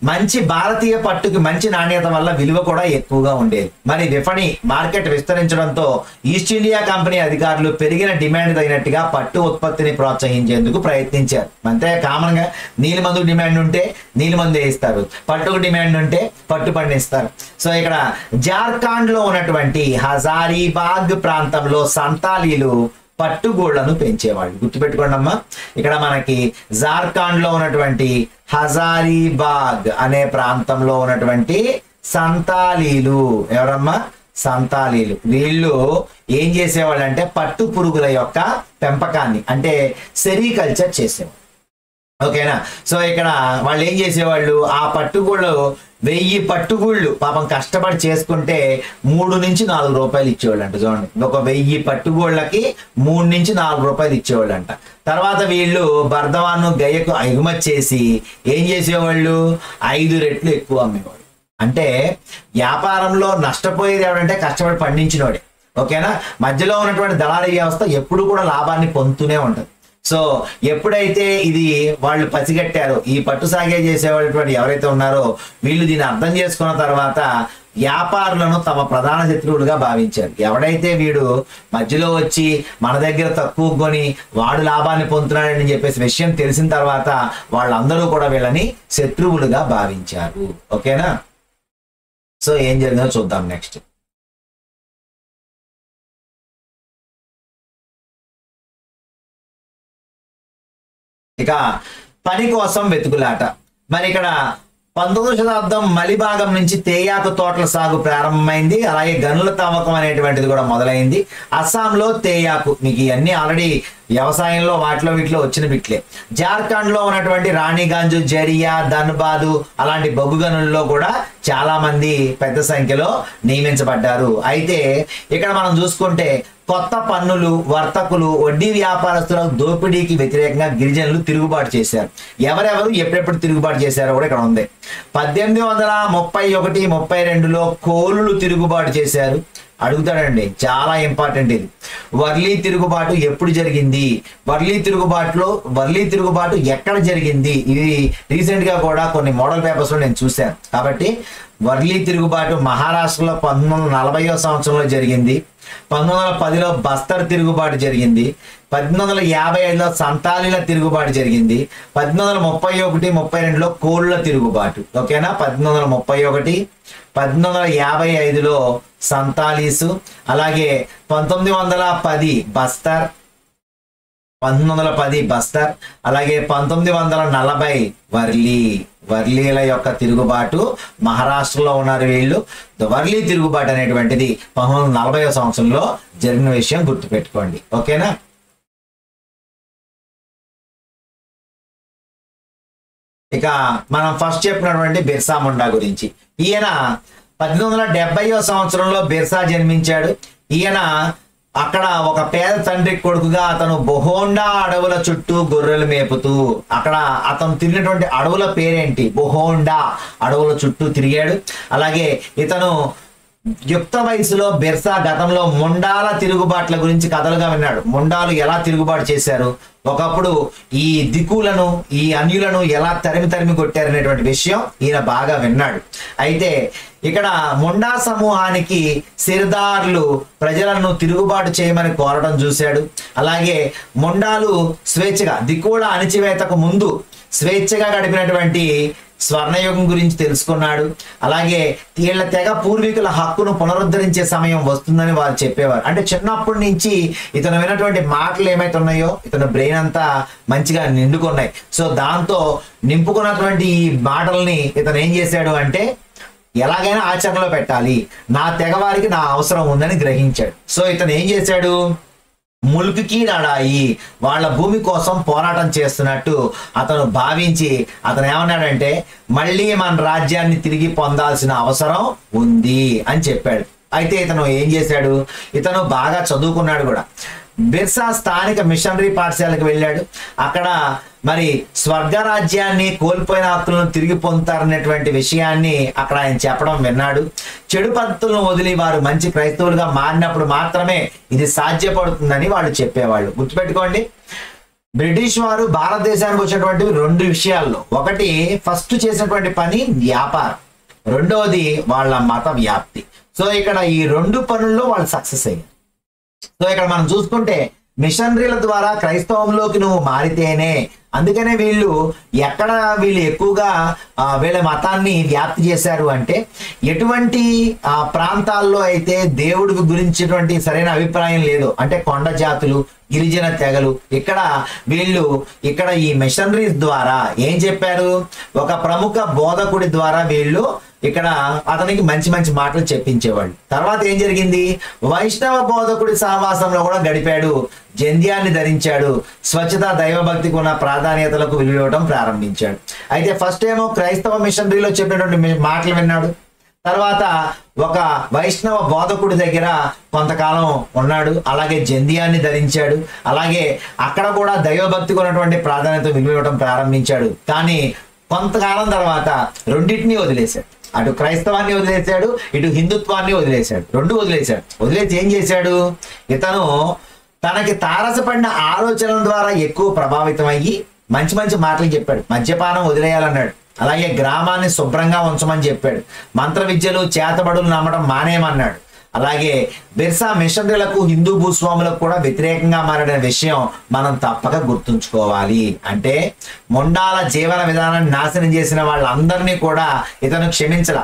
మంచి భారతీయ పట్టుకి మంచి నాణ్యత వల్ల విలువ కూడా ఎక్కువగా ఉండేది. మరి విపణి మార్కెట్ విస్తరించడంతో ఈస్ట్ ఇండియా కంపెనీ అధికారులు పెరిగిన డిమాండ్ తగినట్టుగా పట్టు ఉత్పత్తిని ప్రోత్సహించేందుకు ప్రయత్నించారు. అంతే కామన్ గా నీలిమందుకు డిమాండ్ ఉంటే నీలిమందు వేయిస్తారు, పట్టుకు డిమాండ్ ఉంటే పట్టు పండిస్తారు. సో ఇక్కడ జార్ఖండ్ లో ఉన్నటువంటి హజారీబాగ్ ప్రాంతంలో సంతాలీలు పట్టుగూళ్లను పెంచేవాళ్ళు. గుర్తుపెట్టుకోండి అమ్మా, ఇక్కడ మనకి జార్ఖండ్ లో ఉన్నటువంటి హజారీబాగ్ అనే ప్రాంతంలో ఉన్నటువంటి సంతాలీలు, ఎవరమ్మా? సంతాలీలు. వీళ్ళు ఏం చేసేవాళ్ళు అంటే పట్టు పురుగుల యొక్క పెంపకాన్ని అంటే సెరికల్చర్ చేసేవాళ్ళు. ఓకేనా? సో ఇక్కడ వాళ్ళు ఏం చేసేవాళ్ళు, ఆ పట్టుగూళ్ళు 1000 పట్టుగూళ్ళు పాపం కష్టపడి చేసుకుంటే 3 నుంచి 4 రూపాయలు ఇచ్చేవాళ్ళు అంట. చూడండి, ఒక 1000 పట్టుగూళ్ళకి 3 నుంచి 4 రూపాయలు ఇచ్చేవాళ్ళు అంట. తర్వాత వీళ్ళు బర్ధవాన్ గయ్యకు ఎగుమతి చేసి ఏం చేసేవాళ్ళు, 5 రెట్లు ఎక్కువ అమ్మేవాళ్ళు. అంటే వ్యాపారంలో నష్టపోయేది ఎవడంటే కష్టపడి పండించినోడే. ఓకేనా? మధ్యలో ఉన్నటువంటి దళారీ వ్యవస్థ ఎప్పుడు కూడా లాభాన్ని పొందుతూనే ఉంటుంది. సో ఎప్పుడైతే ఇది వాళ్ళు పసిగట్టారో, ఈ పట్టు సాగే చేసేవాళ్ళటువంటి ఎవరైతే ఉన్నారో వీళ్ళు దీన్ని అర్థం చేసుకున్న తర్వాత వ్యాపారులను తమ ప్రధాన శత్రువులుగా భావించారు. ఎవడైతే వీడు మధ్యలో వచ్చి మన దగ్గర తక్కువ కొని వాడు లాభాన్ని పొందుతున్నాడని చెప్పేసి విషయం తెలిసిన తర్వాత వాళ్ళందరూ కూడా వీళ్ళని శత్రువులుగా భావించారు. ఓకేనా? సో ఏం జరిగిందో చూద్దాం నెక్స్ట్. ఇక పని కోసం వెతుకులాట. మరి ఇక్కడ 19వ శతాబ్దం మలి భాగం నుంచి తేయాకు తోటల సాగు ప్రారంభమైంది. అలాగే గనుల తవ్వకం అనేటువంటిది కూడా మొదలైంది. అస్సాంలో తేయాకు, మీకు ఇవన్నీ ఆల్రెడీ వ్యవసాయంలో వాటిలో వీటిలో వచ్చిన బిట్లే. జార్ఖండ్ లో ఉన్నటువంటి రాణిగంజ్, జరియా, ధన్బాదు అలాంటి బొగ్గు గనుల్లో కూడా చాలా మంది పెద్ద సంఖ్యలో నియమించబడ్డారు. అయితే ఇక్కడ మనం చూసుకుంటే కొత్త పన్నులు, వర్తకులు, వడ్డీ వ్యాపారస్తుల దోపిడీకి వ్యతిరేకంగా గిరిజనులు తిరుగుబాటు చేశారు. ఎవరెవరు ఎప్పుడెప్పుడు తిరుగుబాటు చేశారో కూడా ఇక్కడ ఉంది. 1831-32లో కోలులు తిరుగుబాటు చేశారు. అడుగుతాడండి, చాలా ఇంపార్టెంట్ ఇది. వర్లీ తిరుగుబాటు ఎప్పుడు జరిగింది, వర్లీ తిరుగుబాటు ఎక్కడ జరిగింది, ఇది రీసెంట్ గా కూడా కొన్ని మోడల్ పేపర్స్ లో నేను చూశాను. కాబట్టి వర్లీ తిరుగుబాటు మహారాష్ట్రలో 1940వ సంవత్సరంలో జరిగింది. 1910లో బస్తర్ తిరుగుబాటు జరిగింది. 1855లో సంతాలీల తిరుగుబాటు జరిగింది. 1831-32లో కోళ్ళ తిరుగుబాటు. ఓకేనా? 1831, 1955లో సంతాలీసు, అలాగే 1910 బస్తర్, 1910 బస్తర్, అలాగే 1940 వర్లీల యొక్క తిరుగుబాటు. మహారాష్ట్రలో ఉన్నారు వీళ్ళు. వర్లీ తిరుగుబాటు అనేటువంటిది 1940వ సంవత్సరంలో జరిగిన విషయం గుర్తుపెట్టుకోండి. ఓకేనా? ఇక మనం ఫస్ట్ చెప్పినటువంటి బిర్సా ముండా గురించి. ఈయన 1870వ సంవత్సరంలో బిర్సా జన్మించాడు. ఈయన అక్కడ ఒక పేద తండ్రి కొడుకుగా అతను బొహోండా అడవుల చుట్టూ గొర్రెలు మేపుతూ, అక్కడ అతను తిరిగినటువంటి అడవుల పేరేంటి, బొహోండా అడవుల చుట్టూ తిరిగాడు. అలాగే ఇతను యుక్త వయసులో బిర్సా గతంలో ముండాల తిరుగుబాట్ల గురించి కథలుగా విన్నాడు. ముండాలు ఎలా తిరుగుబాటు చేశారు, ఒకప్పుడు ఈ దిక్కులను, ఈ అన్యులను ఎలా తరిమి కొట్టారనేటువంటి విషయం ఈయన బాగా విన్నాడు. అయితే ఇక్కడ ముండా సమూహానికి సిర్దార్లు ప్రజలను తిరుగుబాటు చేయమని కోరడం చూశాడు. అలాగే ముండాలు స్వేచ్ఛగా, దిక్కుల అణిచివేతకు ముందు స్వేచ్ఛగా గడిపినటువంటి స్వర్ణయుగం గురించి తెలుసుకున్నాడు. అలాగే వీళ్ళ తెగ పూర్వీకుల హక్కును పునరుద్ధరించే సమయం వస్తుందని వారు చెప్పేవారు. అంటే చిన్నప్పటి నుంచి ఇతను విన్నటువంటి మాటలు ఏమైతే ఉన్నాయో ఇతను బ్రెయిన్ అంతా మంచిగా నిండుకున్నాయి. సో దాంతో నింపుకున్నటువంటి ఈ మాటల్ని ఇతను ఏం చేశాడు అంటే ఎలాగైనా ఆచరణలో పెట్టాలి, నా తెగవారికి నా అవసరం ఉందని గ్రహించాడు. సో ఇతను ఏం చేశాడు, ముల్క్కి లడాయి, వాళ్ళ భూమి కోసం పోరాటం చేస్తున్నట్టు అతను భావించి అతను ఏమన్నాడంటే మళ్ళీ మన రాజ్యాన్ని తిరిగి పొందాల్సిన అవసరం ఉంది అని చెప్పాడు. అయితే ఇతను ఏం చేశాడు, ఇతను బాగా చదువుకున్నాడు కూడా. బిర్సా స్థానిక మిషనరీ పాఠశాలకు వెళ్ళాడు. అక్కడ మరి స్వర్గరాజ్యాన్ని కోల్పోయిన హక్కులను తిరిగి పొందుతారనేటువంటి విషయాన్ని అక్కడ ఆయన చెప్పడం విన్నాడు. చెడు పద్ధతులను వదిలి వారు మంచి క్రైస్తవులుగా మారినప్పుడు మాత్రమే ఇది సాధ్యపడుతుందని వాళ్ళు చెప్పేవాళ్ళు. గుర్తుపెట్టుకోండి, బ్రిటిష్ వారు భారతదేశానికి వచ్చినటువంటి 2 విషయాల్లో, ఒకటి ఫస్ట్ చేసినటువంటి పని వ్యాపారం, రెండవది వాళ్ళ మత వ్యాప్తి. సో ఇక్కడ ఈ 2 పనుల్లో వాళ్ళు సక్సెస్ అయ్యారు. సో ఇక్కడ మనం చూసుకుంటే మిషనరీల ద్వారా క్రైస్తవంలోకి నువ్వు మారితేనే, అందుకనే వీళ్ళు ఎక్కువగా వీళ్ళ మతాన్ని వ్యాప్తి చేశారు అంటే, ఎటువంటి ప్రాంతాల్లో అయితే దేవుడి గురించినటువంటి సరైన అభిప్రాయం లేదు, అంటే కొండ జాతులు, గిరిజన తెగలు, ఇక్కడ ఈ మిషనరీస్ ద్వారా ఏం చెప్పారు, ఒక ప్రముఖ బోధకుడి ద్వారా వీళ్ళు ఇక్కడ అతనికి మంచి మంచి మాటలు చెప్పించేవాళ్ళు. తర్వాత ఏం జరిగింది, వైష్ణవ బోధకుడి సహవాసంలో కూడా గడిపాడు, జంధ్యాన్ని ధరించాడు, స్వచ్ఛత దైవభక్తికి ఉన్న ప్రాధాన్యతలకు విలువ ఇవ్వడం ప్రారంభించాడు. అయితే ఫస్ట్ ఏమో క్రైస్తవ మిషనరీలో చెప్పినటువంటి మాటలు విన్నాడు, తర్వాత ఒక వైష్ణవ బోధకుడి దగ్గర కొంతకాలం ఉన్నాడు, అలాగే జంధ్యాన్ని ధరించాడు, అలాగే అక్కడ కూడా దైవభక్తికి ఉన్నటువంటి ప్రాధాన్యత విలువ ఇవ్వడం ప్రారంభించాడు. కానీ కొంతకాలం తర్వాత రెండింటినీ వదిలేశాడు, అటు క్రైస్తవాన్ని వదిలేశాడు, ఇటు హిందుత్వాన్ని వదిలేశాడు, 2 వదిలేశాడు. వదిలేసి ఏం చేశాడు, ఇతను తనకి తారసపడిన ఆలోచనల ద్వారా ఎక్కువ ప్రభావితం అయ్యి మంచి మంచి మాటలు చెప్పాడు. మద్యపానం వదిలేయాలన్నాడు, అలాగే గ్రామాన్ని శుభ్రంగా ఉంచమని చెప్పాడు, మంత్ర విద్యలు చేతబడులు నమ్మడం మానేయమన్నాడు. అలాగే బిర్సా మిషనరీలకు, హిందూ భూస్వాములకు కూడా వ్యతిరేకంగా మారిన విషయం మనం తప్పక గుర్తుంచుకోవాలి. అంటే మొండాల జీవన విధానాన్ని నాశనం చేసిన వాళ్ళందరినీ కూడా ఇతను క్షమించలా.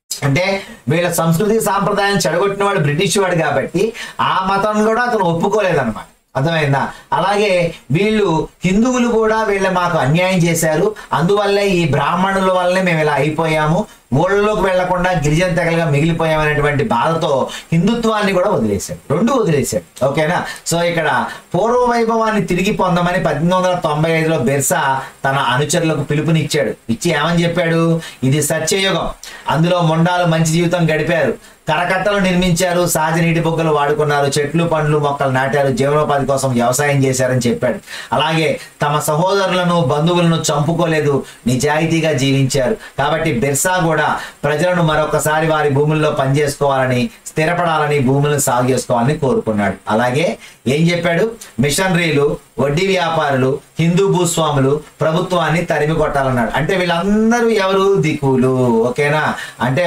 అంటే వీళ్ళ సంస్కృతి సాంప్రదాయం చెడగొట్టిన వాడు బ్రిటిష్ వాడు కాబట్టి ఆ మతం కూడా అతను ఒప్పుకోలేదన్నమాట. అర్థమైందా? అలాగే వీళ్ళు హిందువులు కూడా మాకు అన్యాయం చేశారు, అందువల్లే ఈ బ్రాహ్మణుల వల్లే మేము ఇలా అయిపోయాము, ఊళ్ళలోకి వెళ్లకుండా గిరిజన తెగలుగా మిగిలిపోయామనేటువంటి బాధతో హిందుత్వాన్ని కూడా వదిలేశాడు, 2 వదిలేశాడు. ఓకేనా? సో ఇక్కడ పూర్వ వైభవాన్ని తిరిగి పొందమని 1895లో బిర్సా తన అనుచరులకు పిలుపునిచ్చాడు. ఇచ్చి ఏమని చెప్పాడు, ఇది సత్యయుగం, అందులో మొండాలు మంచి జీవితం గడిపారు, కరకట్టలు నిర్మించారు, సహజ నీటి బొగ్గలు వాడుకున్నారు, చెట్లు పండ్లు మొక్కలు నాటారు, జీవనోపాధి కోసం వ్యవసాయం చేశారని చెప్పాడు. అలాగే తమ సహోదరులను బంధువులను చంపుకోలేదు, నిజాయితీగా జీవించారు. కాబట్టి బిర్సా కూడా ప్రజలను మరొకసారి వారి భూముల్లో పనిచేసుకోవాలని, స్థిరపడాలని, భూములను సాగు చేసుకోవాలని కోరుకున్నాడు. అలాగే ఏం చెప్పాడు, మిషనరీలు, వడ్డీ వ్యాపారులు, హిందూ భూస్వాములు ప్రభుత్వాన్ని తరిమి కొట్టాలన్నాడు. అంటే వీళ్ళందరూ ఎవరు, దిక్కులు. ఓకేనా? అంటే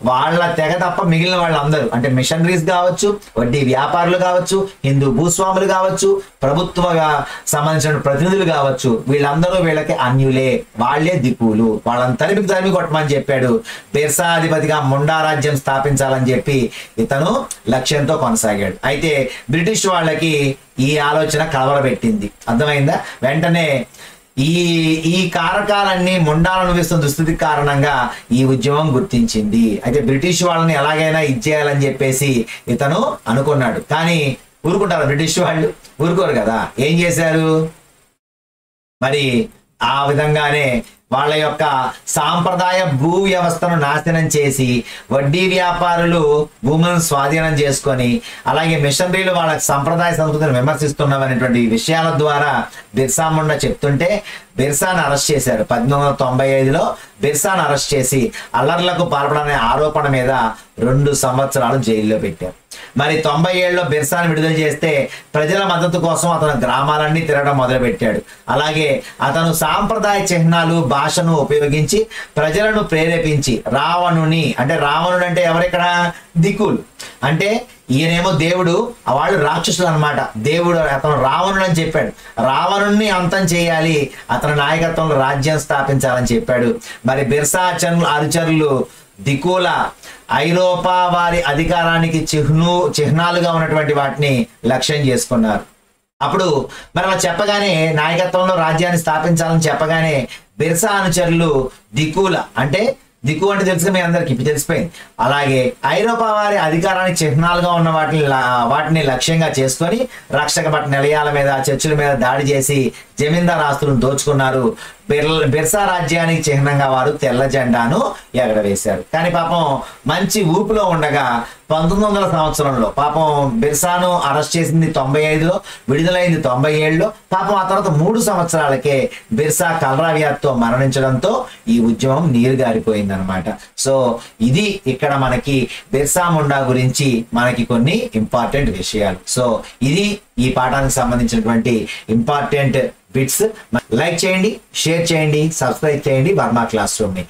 వాళ్ళ తెగ తప్ప మిగిలిన వాళ్ళందరూ, అంటే మిషనరీస్ కావచ్చు, వడ్డీ వ్యాపారులు కావచ్చు, హిందూ భూస్వాములు కావచ్చు, ప్రభుత్వ సంబంధించిన ప్రతినిధులు కావచ్చు, వీళ్ళందరూ వీళ్ళకి అన్యులే, వాళ్లే దిక్కులు, వాళ్ళని తరిమి కొట్టమని చెప్పాడు. బిర్సా అధిపతిగా మొండా రాజ్యం స్థాపించాలని చెప్పి ఇతను లక్ష్యంతో కొనసాగాడు. అయితే బ్రిటిష్ వాళ్ళకి ఈ ఆలోచన కలవరపెట్టింది. అర్థమైందా? వెంటనే ఈ కారకాలన్నీ మొండాలను అనుభవిస్తున్న దుస్థితి కారణంగా ఈ ఉద్యమం గుర్తించింది. అయితే బ్రిటిష్ వాళ్ళని ఎలాగైనా ఇచ్చేయాలని చెప్పేసి ఇతను అనుకున్నాడు. కానీ ఊరుకుంటారు బ్రిటిష్ వాళ్ళు? ఊరుకోరు కదా. ఏం చేశారు మరి, ఆ విధంగానే వాళ్ళ యొక్క సాంప్రదాయ భూ వ్యవస్థను నాశనం చేసి, వడ్డీ వ్యాపారులు భూములను స్వాధీనం చేసుకొని, అలాగే మిషనరీలు వాళ్ళ సంప్రదాయ సంస్కృతిని విమర్శిస్తున్నవనేటువంటి విషయాల ద్వారా బిర్సా ముండా చెప్తుంటే బిర్సాను అరెస్ట్ చేశారు. 1895లో బిర్సాను అరెస్ట్ చేసి అల్లర్లకు పాల్పడనే ఆరోపణ మీద 2 సంవత్సరాలు జైల్లో పెట్టారు. మరి 97లో బిర్సాను విడుదల చేస్తే ప్రజల మద్దతు కోసం అతను గ్రామాలన్నీ తిరగడం మొదలుపెట్టాడు. అలాగే అతను సాంప్రదాయ చిహ్నాలు, భాషను ఉపయోగించి ప్రజలను ప్రేరేపించి రావణుని, అంటే రావణుడు అంటే ఎవరిక్కడ, దిక్కులు, అంటే ఈయనేమో దేవుడు, వాళ్ళు రాక్షసులు అనమాట. దేవుడు అతను రావణుడు అని చెప్పాడు, రావణుణ్ణి అంతం చేయాలి, అతని నాయకత్వంలో రాజ్యం స్థాపించాలని చెప్పాడు. మరి బిర్సా అనుచరులు దిక్కుల ఐరోపా వారి అధికారానికి చిహ్నాలుగా ఉన్నటువంటి వాటిని లక్ష్యం చేసుకున్నారు. అప్పుడు మరి అలా చెప్పగానే, నాయకత్వంలో రాజ్యాన్ని స్థాపించాలని చెప్పగానే బిర్సా అనుచరులు దిక్కుల, అంటే దిక్కు అంటే తెలుసుగా మీ అందరికి, ఇప్పుడు తెలిసిపోయింది. అలాగే ఐరోపా వారి అధికారానికి చిహ్నాలుగా ఉన్న వాటిని లక్ష్యంగా చేసుకొని రక్షక భట్ నిలయాల మీద, చర్చిల మీద దాడి చేసి జమీందార్ ఆస్తులను దోచుకున్నారు. బిర్సా రాజ్యానికి చిహ్నంగా వారు తెల్ల జెండాను ఎగరవేశారు. కానీ పాపం మంచి ఊపిలో ఉండగా 1900 సంవత్సరంలో పాపం బిర్సాను అరెస్ట్ చేసింది 95లో, విడుదలైంది 97లో. పాపం ఆ తర్వాత 3 సంవత్సరాలకే బిర్సా కలరా వ్యాధితో మరణించడంతో ఈ ఉద్యమం నీరుగారిపోయింది అనమాట. సో ఇది ఇక్కడ మనకి బిర్సా ముండా గురించి మనకి కొన్ని ఇంపార్టెంట్ విషయాలు. సో ఇది ఈ పాఠానికి సంబంధించినటువంటి ఇంపార్టెంట్ బిట్స్. లైక్ చేయండి, షేర్ చేయండి, సబ్స్క్రైబ్ చేయండి వర్మ క్లాస్ రూమ్ ని.